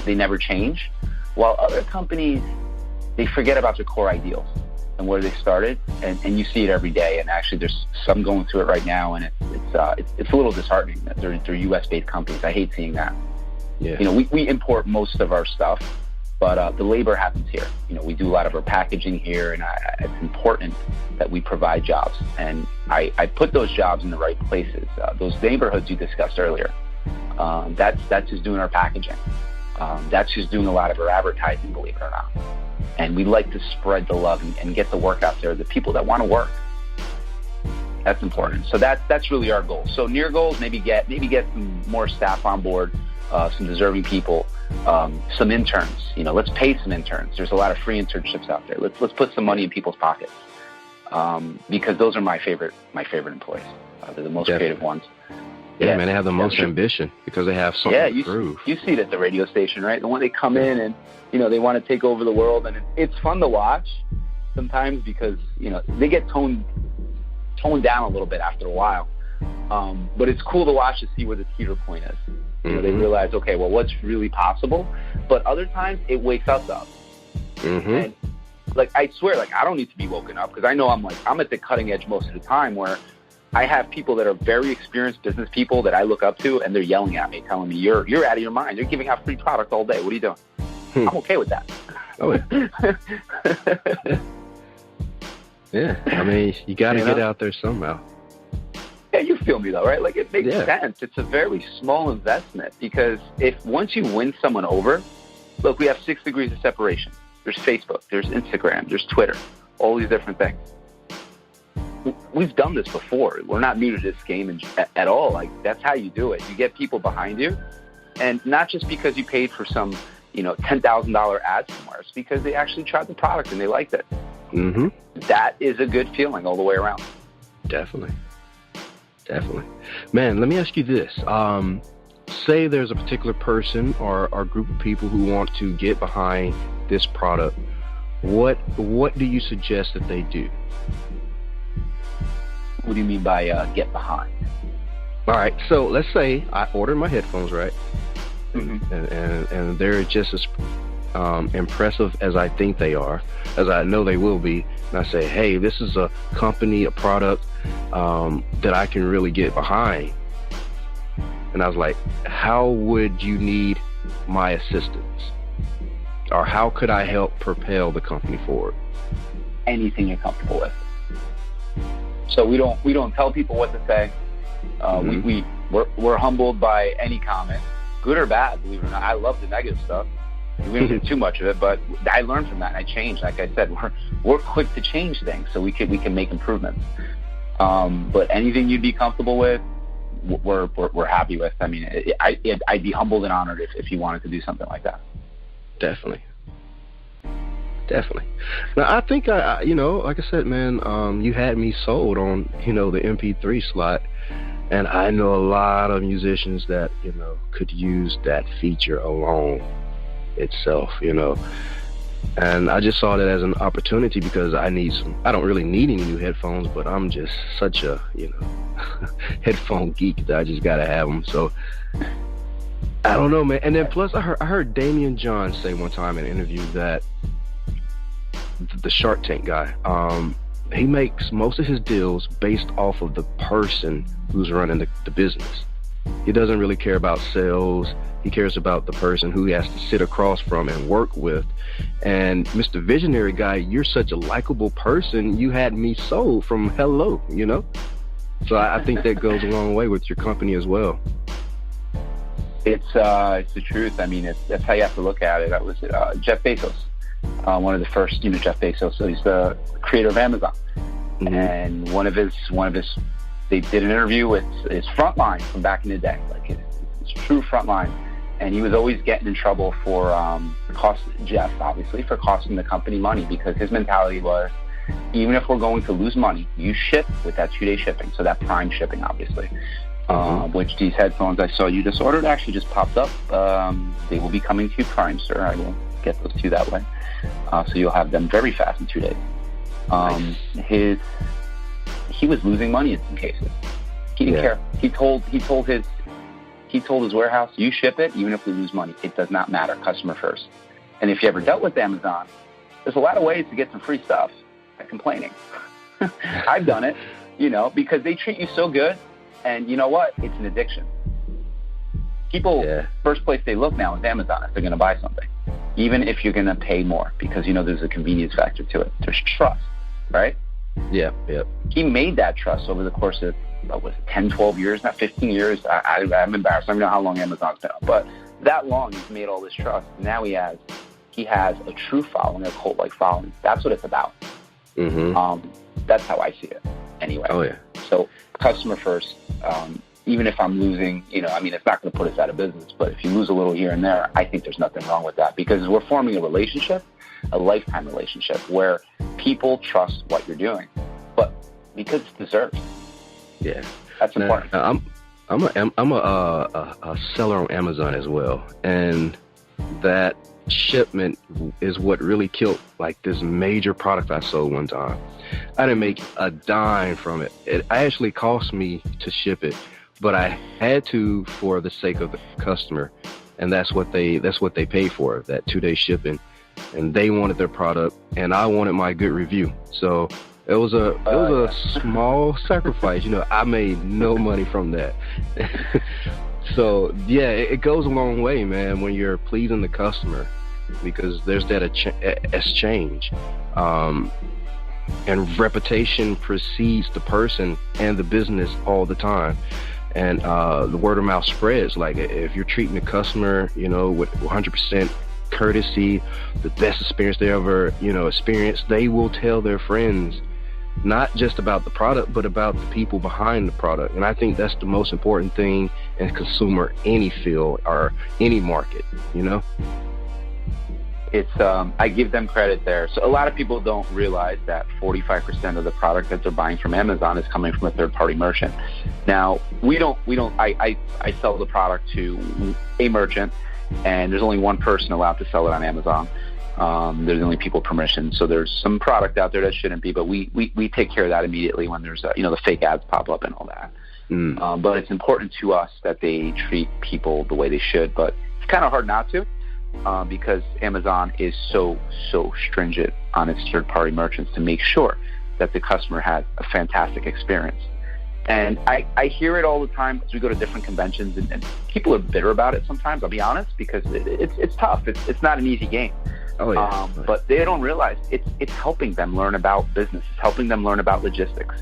they never change, while other companies, they forget about their core ideals and where they started, and you see it every day. And actually, there's some going through it right now, and it's a little disheartening that they're U.S.-based companies. I hate seeing that. Yeah. We import most of our stuff, but the labor happens here. We do a lot of our packaging here, and it's important that we provide jobs. And I put those jobs in the right places. Those neighborhoods you discussed earlier, that's who's doing our packaging. That's who's doing a lot of our advertising, believe it or not. And we like to spread the love and get the work out there, the people that want to work. That's important. So that's really our goal. So near goals, maybe get some more staff on board, some deserving people, some interns. Let's pay some interns. There's a lot of free internships out there. Let's put some money in people's pockets, because those are my favorite employees. They're the most creative ones. Yeah, man, they have the most ambition because they have something to prove. You see it at the radio station, right? The one they come in and, they want to take over the world, and it's fun to watch sometimes because, they get toned down a little bit after a while. But it's cool to watch to see where the teeter point is. They realize, okay, well, what's really possible? But other times it wakes us up. And I swear, I don't need to be woken up because I know I'm at the cutting edge most of the time, where I have people that are very experienced business people that I look up to, and they're yelling at me, telling me, you're out of your mind. You're giving out free product all day. What are you doing? I'm okay with that. Oh, yeah. Yeah. I mean, you got to get out there somehow. Yeah, you feel me, though, right? It makes sense. It's a very small investment, because once you win someone over, look, we have 6 degrees of separation. There's Facebook, there's Instagram, there's Twitter, all these different things. We've done this before. We're not new to this game at all. That's how you do it. You get people behind you, and not just because you paid for some, $10,000 ad somewhere. It's because they actually tried the product and they liked it. That is a good feeling all the way around. Definitely. Man, let me ask you this. say there's a particular person or group of people who want to get behind this product, what do you suggest that they do? What do you mean by get behind? All right, so let's say I ordered my headphones, right? Mm-hmm. And they're just as impressive as I think they are, as I know they will be. And I say, hey, this is a company, a product that I can really get behind. And I was like, how would you need my assistance? Or how could I help propel the company forward? Anything you're comfortable with. So we don't tell people what to say. We're humbled by any comment, good or bad, believe it or not. I love the negative stuff. We don't do too much of it, but I learned from that and I changed. Like I said, we're quick to change things so we can make improvements. But anything you'd be comfortable with, we're happy with. I mean, I'd be humbled and honored if you wanted to do something like that. Definitely. Now, I think like I said, man, you had me sold on, the MP3 slot, and I know a lot of musicians that, could use that feature alone itself, and I just saw that as an opportunity because I don't really need any new headphones, but I'm just such a, headphone geek that I just gotta have them. So I don't know, man. And then plus I heard Damian John say one time in an interview that the Shark Tank guy, he makes most of his deals based off of the person who's running the business. He doesn't really care about sales. He cares about the person who he has to sit across from and work with. And Mr. Visionary Guy, you're such a likable person. You had me sold from hello, So I think that goes a long way with your company as well. It's the truth. I mean, that's how you have to look at it. That was Jeff Bezos, one of the first, Jeff Bezos. So he's the creator of Amazon. Mm-hmm. And one of his, they did an interview with his frontline from back in the day, like his true frontline. And he was always getting in trouble for Jeff, obviously, for costing the company money, because his mentality was, even if we're going to lose money, you ship with that 2-day shipping, so that prime shipping, obviously. Which these headphones I saw you just ordered actually just popped up. They will be coming to you prime, sir. I will get those to you that way. So you'll have them very fast in 2 days. Nice. He was losing money in some cases. He didn't care. He told his warehouse, you ship it, even if we lose money. It does not matter. Customer first. And if you ever dealt with Amazon, there's a lot of ways to get some free stuff by complaining. I've done it, because they treat you so good. And you know what? It's an addiction. People, first place they look now is Amazon if they're going to buy something, even if you're going to pay more, because, there's a convenience factor to it. There's trust, right? Yeah. He made that trust over the course of, 10, 12 years, not 15 years. I'm embarrassed. I don't know how long Amazon's been up, but that long he's made all this trust. Now he has a true following, a cult-like following. That's what it's about. Mm-hmm. That's how I see it anyway. Oh, yeah. So customer first, even if I'm losing, it's not going to put us out of business, but if you lose a little here and there, I think there's nothing wrong with that, because we're forming a relationship, a lifetime relationship, where people trust what you're doing, but because it's deserved. Yeah. That's important. I'm a seller on Amazon as well, and that shipment is what really killed this major product I sold one time. I didn't make a dime from it. It actually cost me to ship it, but I had to for the sake of the customer, and that's what they pay for, that 2-day shipping. And they wanted their product, and I wanted my good review. So it was a small sacrifice. I made no money from that. So yeah, it goes a long way, man, when you're pleasing the customer, because there's that exchange. And reputation precedes the person and the business all the time. And the word of mouth spreads. Like, if you're treating the customer, with 100% courtesy, the best experience they ever, experienced, they will tell their friends, not just about the product, but about the people behind the product. And I think that's the most important thing in consumer, any field or any market, It's I give them credit there. So a lot of people don't realize that 45% of the product that they're buying from Amazon is coming from a third-party merchant. Now, I sell the product to a merchant, and there's only one person allowed to sell it on Amazon. There's only people permission. So there's some product out there that shouldn't be, but we take care of that immediately when there's, the fake ads pop up and all that. But it's important to us that they treat people the way they should, but it's kind of hard not to, because Amazon is so stringent on its third-party merchants to make sure that the customer has a fantastic experience. And I hear it all the time as we go to different conventions, and people are bitter about it sometimes, I'll be honest, because it's tough. It's not an easy game. Oh, yeah. But they don't realize it's helping them learn about business. It's helping them learn about logistics,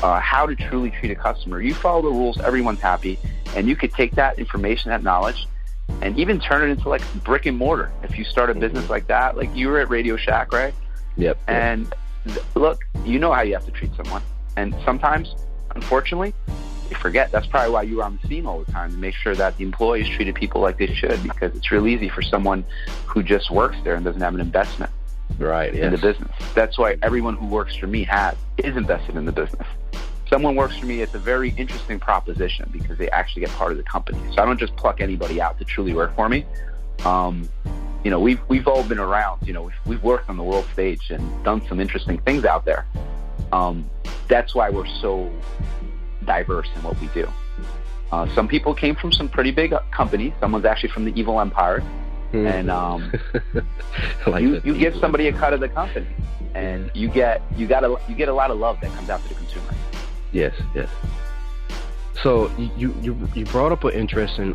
how to truly treat a customer. You follow the rules, everyone's happy, and you could take that information, that knowledge, and even turn it into like brick and mortar. If you start a business like that, like you were at Radio Shack, right? Yep. And look, you know how you have to treat someone. And sometimes, unfortunately, you forget. That's probably why you were on the scene all the time, to make sure that the employees treated people like they should, because it's real easy for someone who just works there and doesn't have an investment in the business. That's why everyone who works for me is invested in the business. Someone works for me, it's a very interesting proposition because they actually get part of the company. So I don't just pluck anybody out to truly work for me. We've all been around. We've worked on the world stage and done some interesting things out there. That's why we're so diverse in what we do. Some people came from some pretty big companies. Someone's actually from the evil empire, and you give somebody a cut of the company, and you get a lot of love that comes out to the consumer. Yes. So you brought up an interesting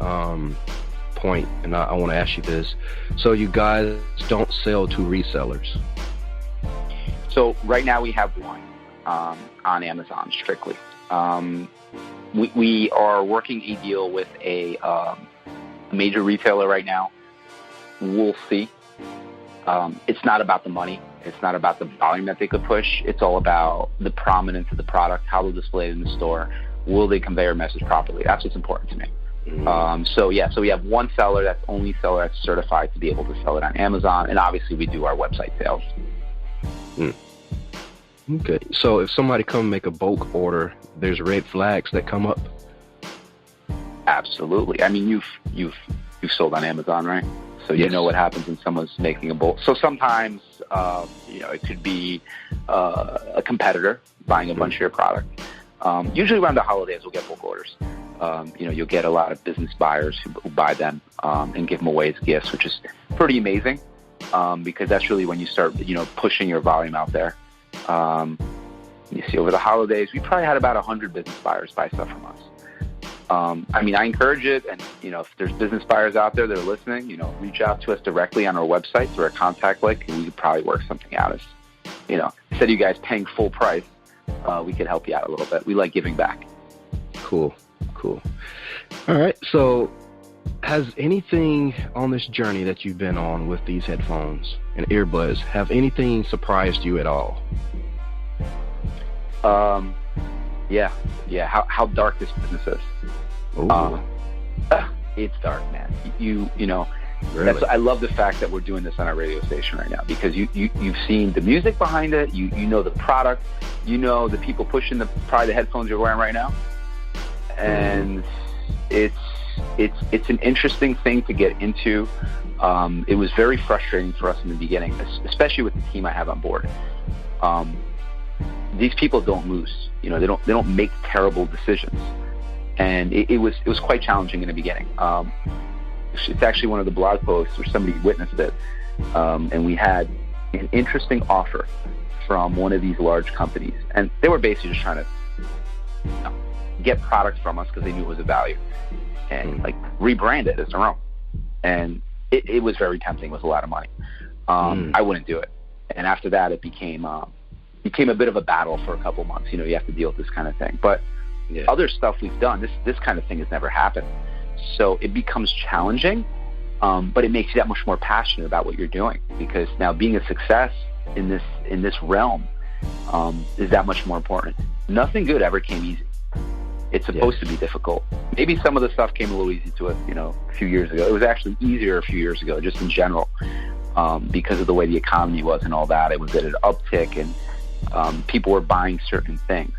point, and I want to ask you this. So you guys don't sell to resellers? So right now we have one on Amazon strictly. We are working a deal with a major retailer right now. We'll see. It's not about the money. It's not about the volume that they could push. It's all about the prominence of the product, how they'll display it in the store. Will they convey our message properly? That's what's important to me. So we have one seller, that's only seller that's certified to be able to sell it on Amazon, and obviously we do our website sales. Okay, so if somebody come make a bulk order, there's red flags that come up? Absolutely. I mean, you've sold on Amazon, right? So you know what happens when someone's making a bulk. So sometimes, it could be a competitor buying a bunch of your product. Usually around the holidays, we'll get bulk orders. You'll get a lot of business buyers who buy them and give them away as gifts, which is pretty amazing because that's really when you start, pushing your volume out there. You see, over the holidays, we probably had about 100 business buyers buy stuff from us. I encourage it, and if there's business buyers out there that are listening, reach out to us directly on our website through our contact link, and we could probably work something out. Instead of you guys paying full price, we could help you out a little bit. We like giving back. Cool. All right. So, has anything on this journey that you've been on with these headphones and earbuds, have anything surprised you at all? Yeah. How dark this business is. It's dark, man. Really? I love the fact that we're doing this on our radio station right now, because you've seen the music behind it. You know the product. You know the people pushing probably the headphones you're wearing right now, and it's an interesting thing to get into. It was very frustrating for us in the beginning, especially with the team I have on board. These people don't lose. They don't make terrible decisions, and it was quite challenging in the beginning. It's actually one of the blog posts where somebody witnessed it, and we had an interesting offer from one of these large companies, and they were basically just trying to get products from us because they knew it was a value, and rebrand it as their own. And it was very tempting. It was a lot of money. I wouldn't do it. And after that, it became a bit of a battle for a couple months. You have to deal with this kind of thing. But other stuff we've done, this kind of thing has never happened. So it becomes challenging, but it makes you that much more passionate about what you're doing, because now being a success in this realm is that much more important. Nothing good ever came easy. It's supposed to be difficult. Maybe some of the stuff came a little easy to us, a few years ago. It was actually easier a few years ago, just in general, because of the way the economy was and all that. It was at an uptick, and people were buying certain things.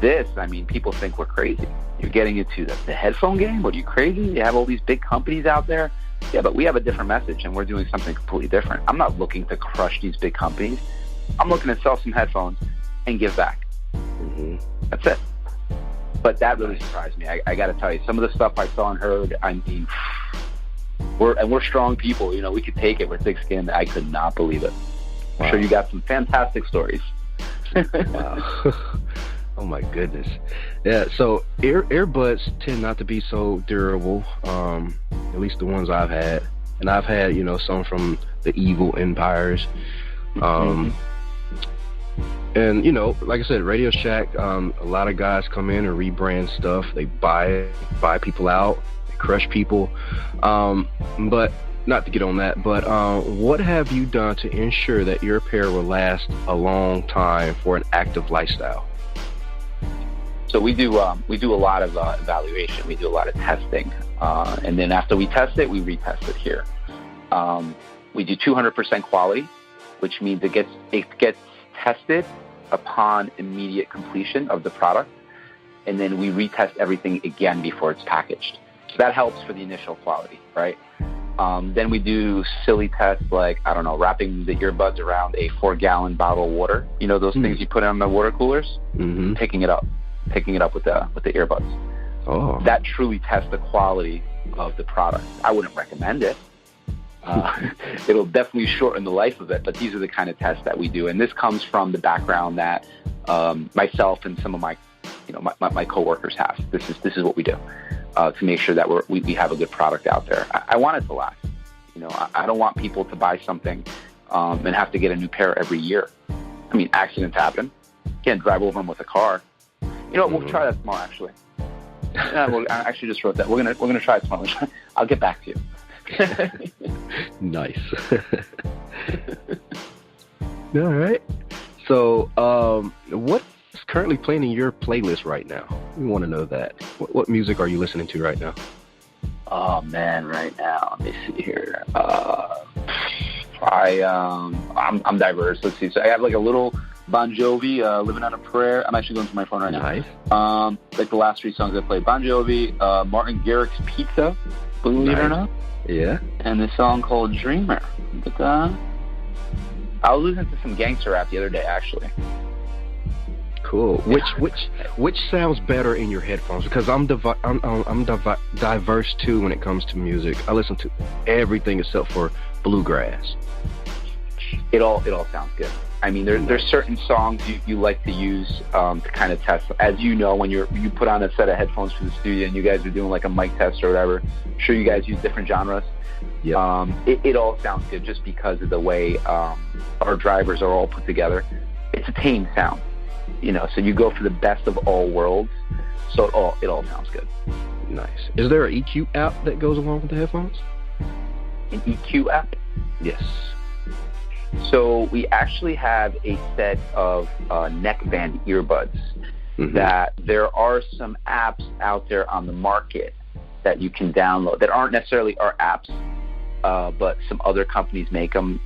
This, I mean, people think we're crazy. You're getting into the headphone game? What, are you crazy? You have all these big companies out there? Yeah, but we have a different message, and we're doing something completely different. I'm not looking to crush these big companies. I'm looking to sell some headphones and give back. Mm-hmm. That's it. But that really surprised me. I got to tell you, some of the stuff I saw and heard, I mean, we're strong people. You know, we could take it. We're thick-skinned. I could not believe it. I'm sure you got some fantastic stories. Wow. Oh my goodness. Yeah, so earbuds tend not to be so durable, at least the ones I've had. And I've had, you know, some from the evil empires. And, you know, like I said, Radio Shack, a lot of guys come in and rebrand stuff. They buy people out, they crush people. But not to get on that, but what have you done to ensure that your pair will last a long time for an active lifestyle? So we do a lot of evaluation. We do a lot of testing, and then after we test it, we retest it here. We do 200% quality, which means it gets tested upon immediate completion of the product, and then we retest everything again before it's packaged. So that helps for the initial quality, right? Then we do silly tests like, I don't know, wrapping the earbuds around a 4-gallon bottle of water. You know those things you put on the water coolers? Mm-hmm. Picking it up with the earbuds. Oh. That truly tests the quality of the product. I wouldn't recommend it. It'll definitely shorten the life of it, but these are the kind of tests that we do. And this comes from the background that myself and some of my coworkers have. This is what we do to make sure that we have a good product out there. I want it to last. You know, I don't want people to buy something and have to get a new pair every year. I mean, accidents happen. You can't drive over them with a car. You know what? We'll try that tomorrow, actually. I actually just wrote that. We're gonna try it tomorrow. I'll get back to you. Nice. All right. So, what's currently playing in your playlist right now? We want to know that. What music are you listening to right now? Oh man, right now. Let me see here. I'm diverse. Let's see. So I have like a little Bon Jovi, Living on a Prayer. I'm actually going through my phone right now. Nice. Like the last 3 songs I played. Bon Jovi, Martin Garrix's Pizza, believe it or not. Yeah. And this song called Dreamer. But, I was listening to some gangster rap the other day, actually. Cool. Which sounds better in your headphones? Because I'm diverse too when it comes to music. I listen to everything except for bluegrass. It all sounds good. I mean, there's certain songs you like to use to kind of test. As you know, when you put on a set of headphones for the studio and you guys are doing like a mic test or whatever, I'm sure you guys use different genres. Yeah. It all sounds good just because of the way our drivers are all put together. It's a tame sound, you know. So you go for the best of all worlds. So it all sounds good. Nice. Is there an EQ app that goes along with the headphones? An EQ app? Yes. So we actually have a set of neckband earbuds that there are some apps out there on the market that you can download that aren't necessarily our apps, but some other companies make them.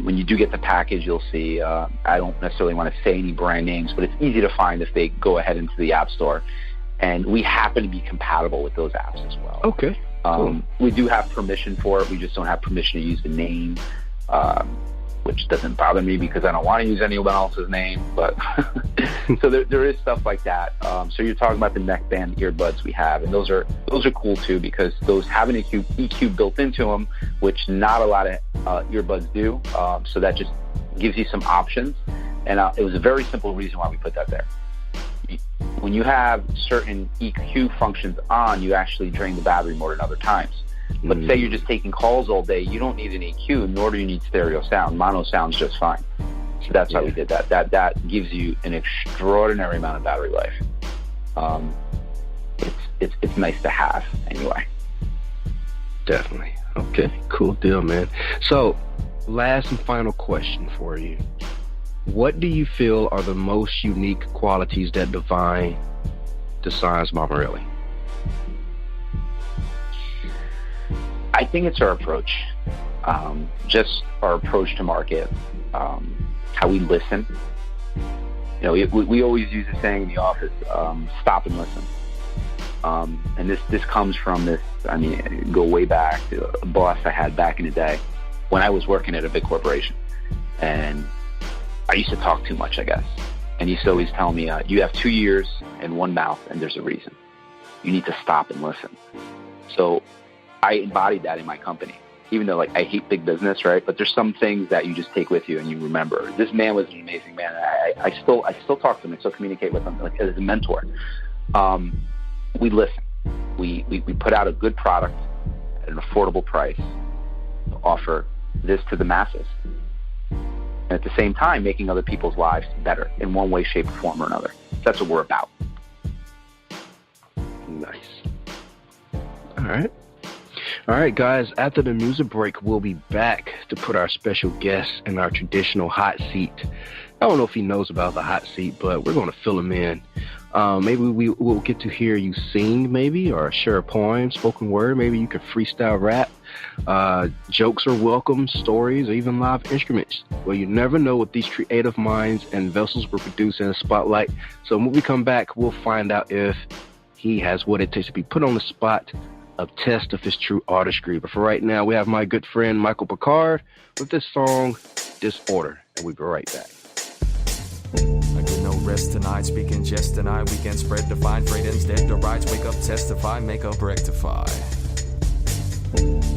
When you do get the package, you'll see, I don't necessarily want to say any brand names, but it's easy to find if they go ahead into the App Store. And we happen to be compatible with those apps as well. Okay. Cool. We do have permission for it. We just don't have permission to use the name, which doesn't bother me because I don't want to use anyone else's name. But so there is stuff like that. So you're talking about the neckband earbuds we have, and those are cool too because those have an EQ built into them, which not a lot of earbuds do. So that just gives you some options. And it was a very simple reason why we put that there. When you have certain EQ functions on, you actually drain the battery more than other times. But say you're just taking calls all day, you don't need an EQ, nor do you need stereo sound. Mono sounds just fine. So that's why we did that. That gives you an extraordinary amount of battery life. It's nice to have anyway. Definitely. Okay, cool deal, man. So, last and final question for you. What do you feel are the most unique qualities that define Designs-by-Morelli? I think it's our approach, just our approach to market, how we listen, we always use the saying in the office, stop and listen. And this comes from this, go way back to a boss I had back in the day when I was working at a big corporation. And I used to talk too much, I guess. And he used to always tell me, you have 2 ears and one mouth, and there's a reason. You need to stop and listen. So I embodied that in my company, even though I hate big business, right? But there's some things that you just take with you and you remember. This man was an amazing man. I still talk to him. I still communicate with him as a mentor. We listen. We put out a good product at an affordable price to offer this to the masses. And at the same time, making other people's lives better in one way, shape, or form or another. That's what we're about. Nice. All right, guys. After the music break, we'll be back to put our special guest in our traditional hot seat. I don't know if he knows about the hot seat, but we're going to fill him in. Maybe we will get to hear you sing, maybe, or share a poem, spoken word. Maybe you can freestyle rap. Jokes are welcome, stories, or even live instruments. Well, you never know what these creative minds and vessels will produce in the spotlight. So when we come back, we'll find out if he has what it takes to be put on the spot, a test of his true artistry. But for right now, we have my good friend Michael-Piccard with this song, Disorder, and we'll be right back. I get no rest tonight, speaking jest tonight. Weekend spread, define, freedoms, dead to rights. Wake up, testify, make up, rectify.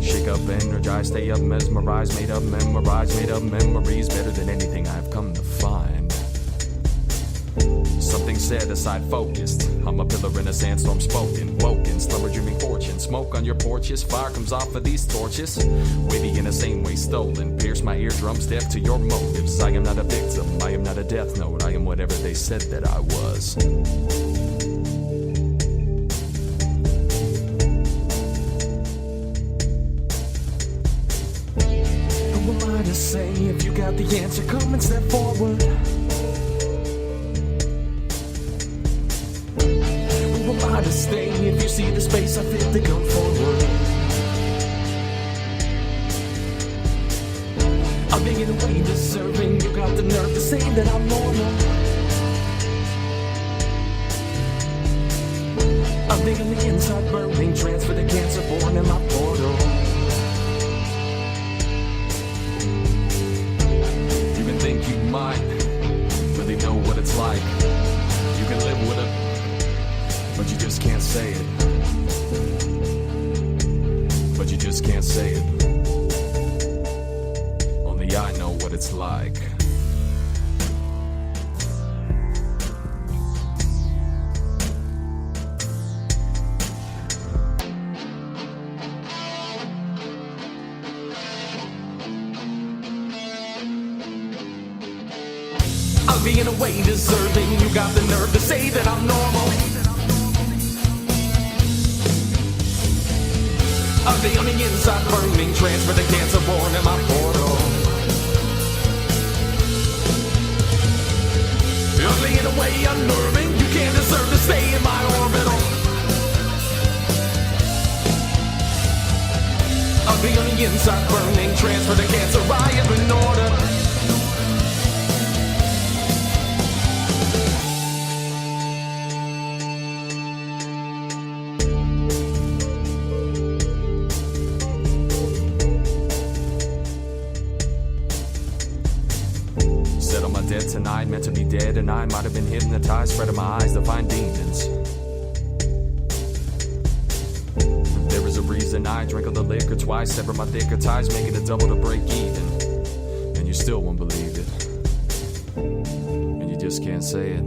Shake up, energize, stay up, mesmerize, made up, memorize, made up memories. Better than anything I've come to find. Something set aside, focused. I'm a pillar in a sandstorm, spoken, woken, slumber dreaming fortune. Smoke on your porches, fire comes off of these torches. Witty in the same way stolen, pierce my eardrums, deaf to your motives. I am not a victim, I am not a death note. I am whatever they said that I was. Who am I to say? If you got the answer, come and step forward. To stay if you see the space I fit to come forward. I'm being away deserving. You got the nerve to say that I'm normal. I'm digging the inside burning, transfer the cancer born in my portal. You can think you might really know what it's like. You can live with it, but you just can't say it. But you just can't say it. Only I know what it's like. I'm being away deserving. You got the nerve to say that I'm normal. I'm on the inside burning, transfer the cancer born in my portal. You're laying away unnerving, you can't deserve to stay in my orbital. I'll be on the inside burning, transfer the cancer, I am in order. Tonight, meant to be dead, and I might have been hypnotized, spreading my eyes to find demons. There is a reason I drink all the liquor twice, sever my thicker ties, make it a double to break even. And you still won't believe it. And you just can't say it.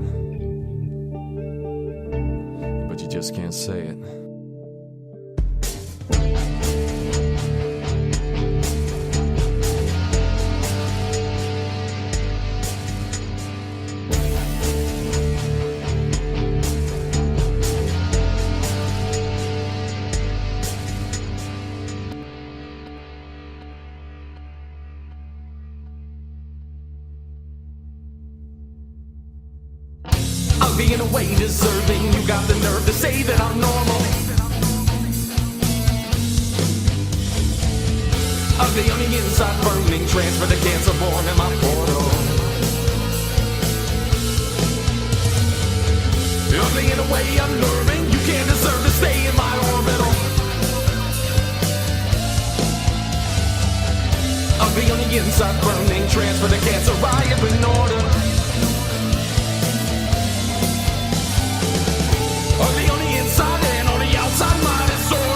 But you just can't say it. Being away deserving, you got the nerve to say that I'm normal. I'll be on the inside burning, transfer the cancer born in my portal. early in a way unnerving. You can't deserve to stay in my orbital. Ugly on the inside, burning, transfer the cancer, riot in order. Ugly on the inside and on the outside, my disorder.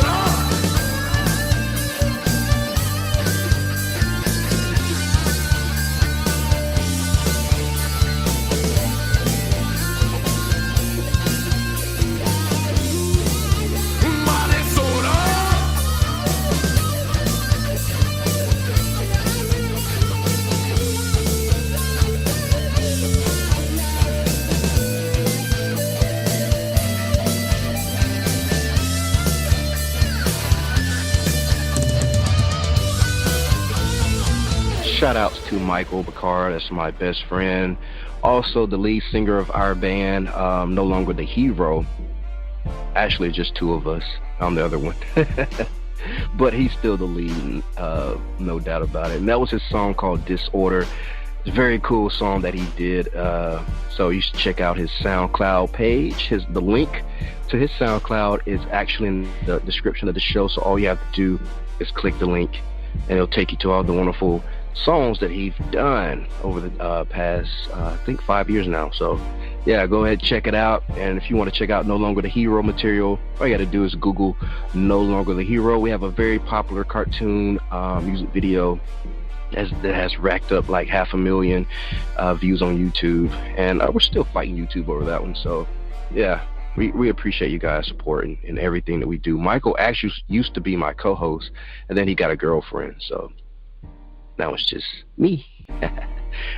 Shout outs to Michael-Piccard, that's my best friend. Also the lead singer of our band, no longer the hero. Actually, just two of us. I'm the other one. But he's still the lead, no doubt about it. And that was his song called Disorder. It's a very cool song that he did. So you should check out his SoundCloud page. The link to his SoundCloud is actually in the description of the show. So all you have to do is click the link and it'll take you to all the wonderful songs that he's done over the past, I think 5 years now. So yeah, go ahead, check it out. And if you want to check out No Longer the Hero material, all you got to do is Google No Longer the Hero. We have a very popular cartoon music video that has racked up like 500,000 views on YouTube, and we're still fighting YouTube over that one. So yeah, we appreciate you guys supporting in everything that we do. Michael actually used to be my co-host, and then he got a girlfriend, so now it's just me.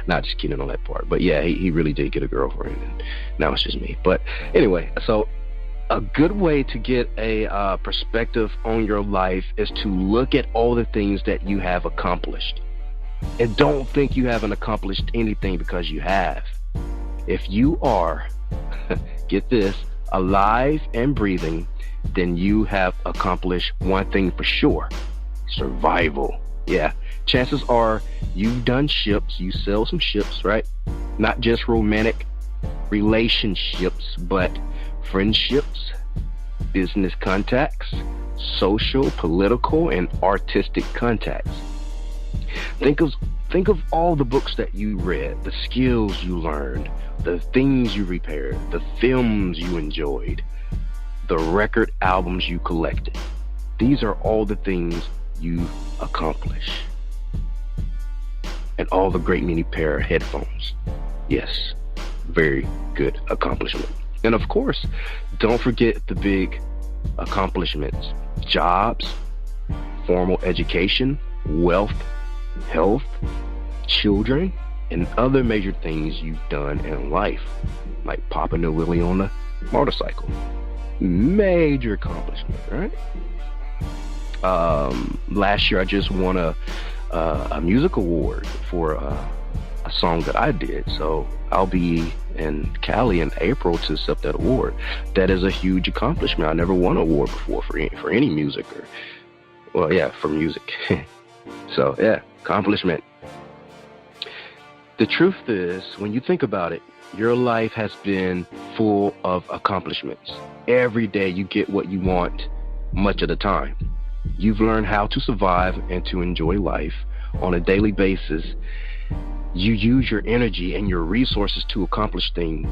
Not just kidding on that part, but yeah, he really did get a girlfriend, and now it's just me. But anyway, so a good way to get a perspective on your life is to look at all the things that you have accomplished, and don't think you haven't accomplished anything, because you have. If you are, get this, alive and breathing, then you have accomplished one thing for sure: survival. Yeah, chances are you've done ships, you sell some ships, right? Not just romantic relationships, but friendships, business contacts, social, political, and artistic contacts. Think of all the books that you read, the skills you learned, the things you repaired, the films you enjoyed, the record albums you collected. These are all the things you accomplish. And all the great many pair of headphones. Yes, very good accomplishment. And of course, don't forget the big accomplishments: jobs, formal education, wealth, health, children, and other major things you've done in life, like popping a wheelie on a motorcycle. Major accomplishment, right? Last year I just won a music award for a song that I did, so I'll be in Cali in April to accept that award. That is a huge accomplishment. I never won an award before for any music, or, well, yeah, for music. So yeah, accomplishment. The truth is, when you think about it, your life has been full of accomplishments. Every day you get what you want, much of the time. You've learned how to survive and to enjoy life on a daily basis. You use your energy and your resources to accomplish things,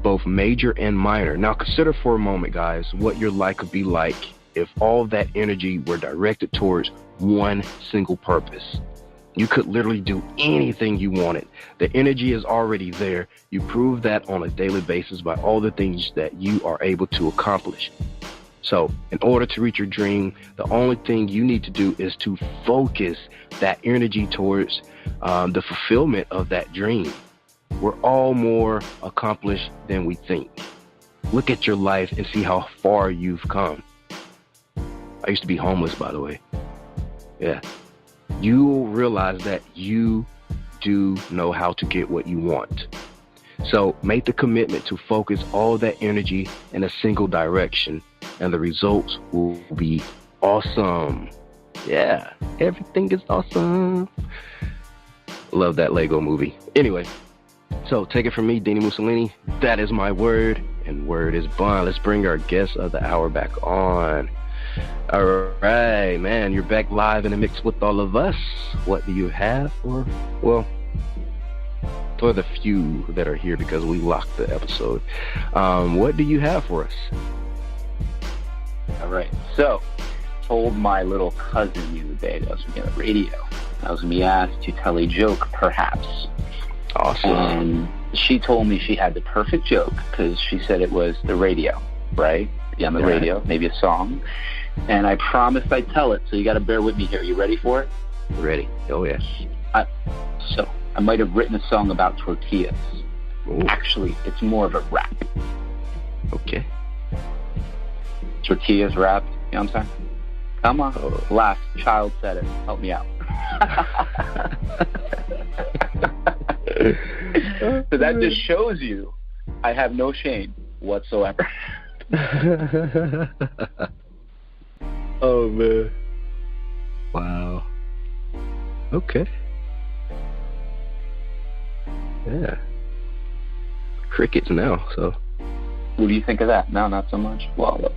both major and minor. Now consider for a moment, guys, what your life could be like if all that energy were directed towards one single purpose. You could literally do anything you wanted. The energy is already there. You prove that on a daily basis by all the things that you are able to accomplish. So in order to reach your dream, the only thing you need to do is to focus that energy towards the fulfillment of that dream. We're all more accomplished than we think. Look at your life and see how far you've come. I used to be homeless, by the way. Yeah. You will realize that you do know how to get what you want. So make the commitment to focus all that energy in a single direction, and the results will be awesome. Yeah, everything is awesome. Love that Lego movie. Anyway, So take it from me, Dini-Mussolini. That is my word, and word is bond. Let's bring our guest of the hour back on. All right, man, you're back live in the mix with all of us. What do you have for, well, for the few that are here because we locked the episode, what do you have for us? All right, so told my little cousin the other day that I was going to be on the radio. I was going to be asked to tell a joke, perhaps. Awesome. And she told me she had the perfect joke because she said it was the radio, right? Be on the radio, maybe a song. And I promised I'd tell it, so you got to bear with me here. You ready for it? Ready. Oh, yes. So I might have written a song about tortillas. Ooh. Actually, it's more of a rap. Okay. Tortillas rap, you know what I'm saying? Come on. Oh. Last child said it. Help me out. So that just shows you I have no shame whatsoever. Oh, man. Wow. Okay. Yeah. Crickets now, so. What do you think of that? No, not so much. Well, look,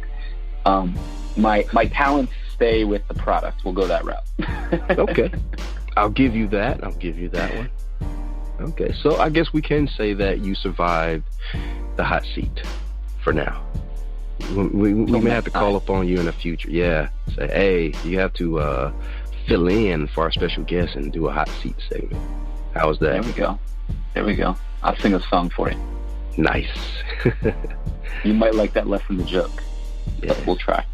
my talents stay with the product. We'll go that route. Okay. I'll give you that. I'll give you that one. Okay, so I guess we can say that you survived the hot seat for now. We may have to call upon you in the future. Yeah. Say, hey, you have to fill in for our special guest and do a hot seat segment. How's that? There we go. There we go. I'll sing a song for you. Nice. You might like that less than the joke. Yeah. But we'll try.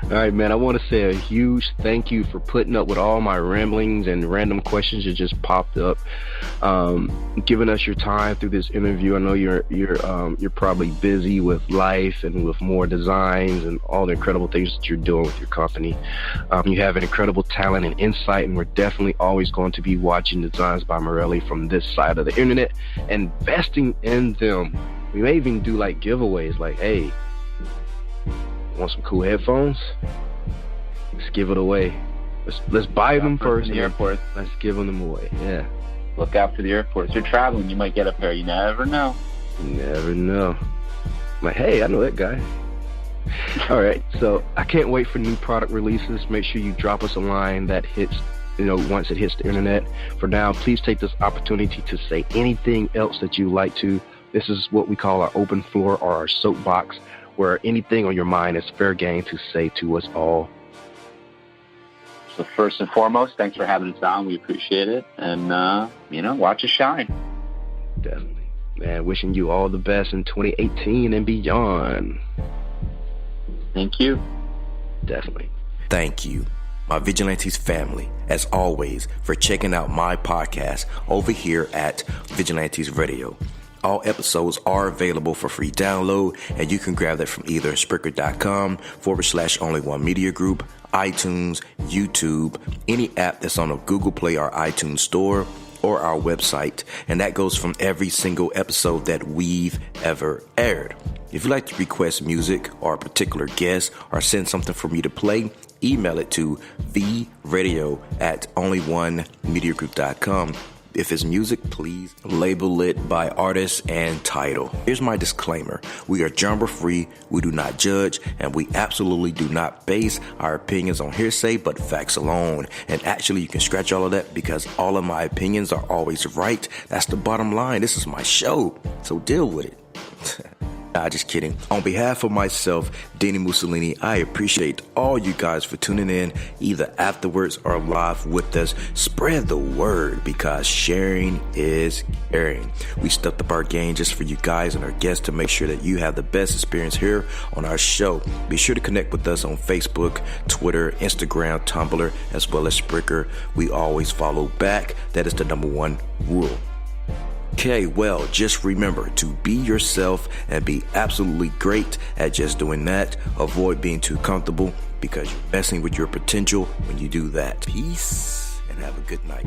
All right, man, I want to say a huge thank you for putting up with all my ramblings and random questions that just popped up, giving us your time through this interview. I know you're probably busy with life and with more designs and all the incredible things that you're doing with your company. You have an incredible talent and insight, and we're definitely always going to be watching Designs by Morelli from this side of the internet, investing in them. We may even do like giveaways, like, hey, want some cool headphones? Let's give it away. Let's buy them first. In the airport. Let's give them away. Yeah. Look out for the airports. If you're traveling, you might get a pair. You never know. You never know. Like, hey, I know that guy. All right. So I can't wait for new product releases. Make sure you drop us a line that hits, once it hits the internet. For now, please take this opportunity to say anything else that you like to. This is what we call our open floor or our soapbox, where anything on your mind is fair game to say to us all. So first and foremost, thanks for having us on. We appreciate it. And, watch us shine. Definitely. Man, wishing you all the best in 2018 and beyond. Thank you. Definitely. Thank you, my Vigilantes family, as always, for checking out my podcast over here at Vigilantes Radio. All episodes are available for free download, and you can grab that from either Spreaker.com/only1mediagroup, iTunes, YouTube, any app that's on a Google Play or iTunes store, or our website. And that goes from every single episode that we've ever aired. If you'd like to request music or a particular guest or send something for me to play, email it to theradio@only1mediagroup.com. If it's music, please label it by artist and title. Here's my disclaimer. We are genre-free, we do not judge, and we absolutely do not base our opinions on hearsay, but facts alone. And actually, you can scratch all of that because all of my opinions are always right. That's the bottom line. This is my show, so deal with it. Nah, just kidding. On behalf of myself, Dini-Mussolini, I appreciate all you guys for tuning in, either afterwards or live with us. Spread the word because sharing is caring. We stepped up our game just for you guys and our guests to make sure that you have the best experience here on our show. Be sure to connect with us on Facebook, Twitter, Instagram, Tumblr, as well as Spreaker. We always follow back. That is the #1 rule. Okay, well, just remember to be yourself and be absolutely great at just doing that. Avoid being too comfortable because you're messing with your potential when you do that. Peace and have a good night.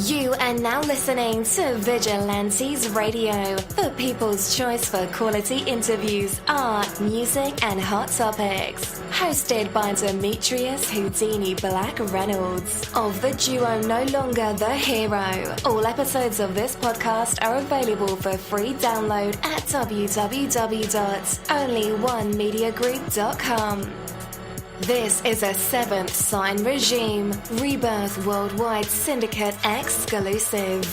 You are now listening to Vigilantes Radio, the people's choice for quality interviews, art, music, and hot topics. Hosted by Demetrius Houdini Black Reynolds of the duo No Longer the Hero. All episodes of this podcast are available for free download at www.onlyonemediagroup.com. This is a Seventh Sign Regime Rebirth Worldwide Syndicate exclusive.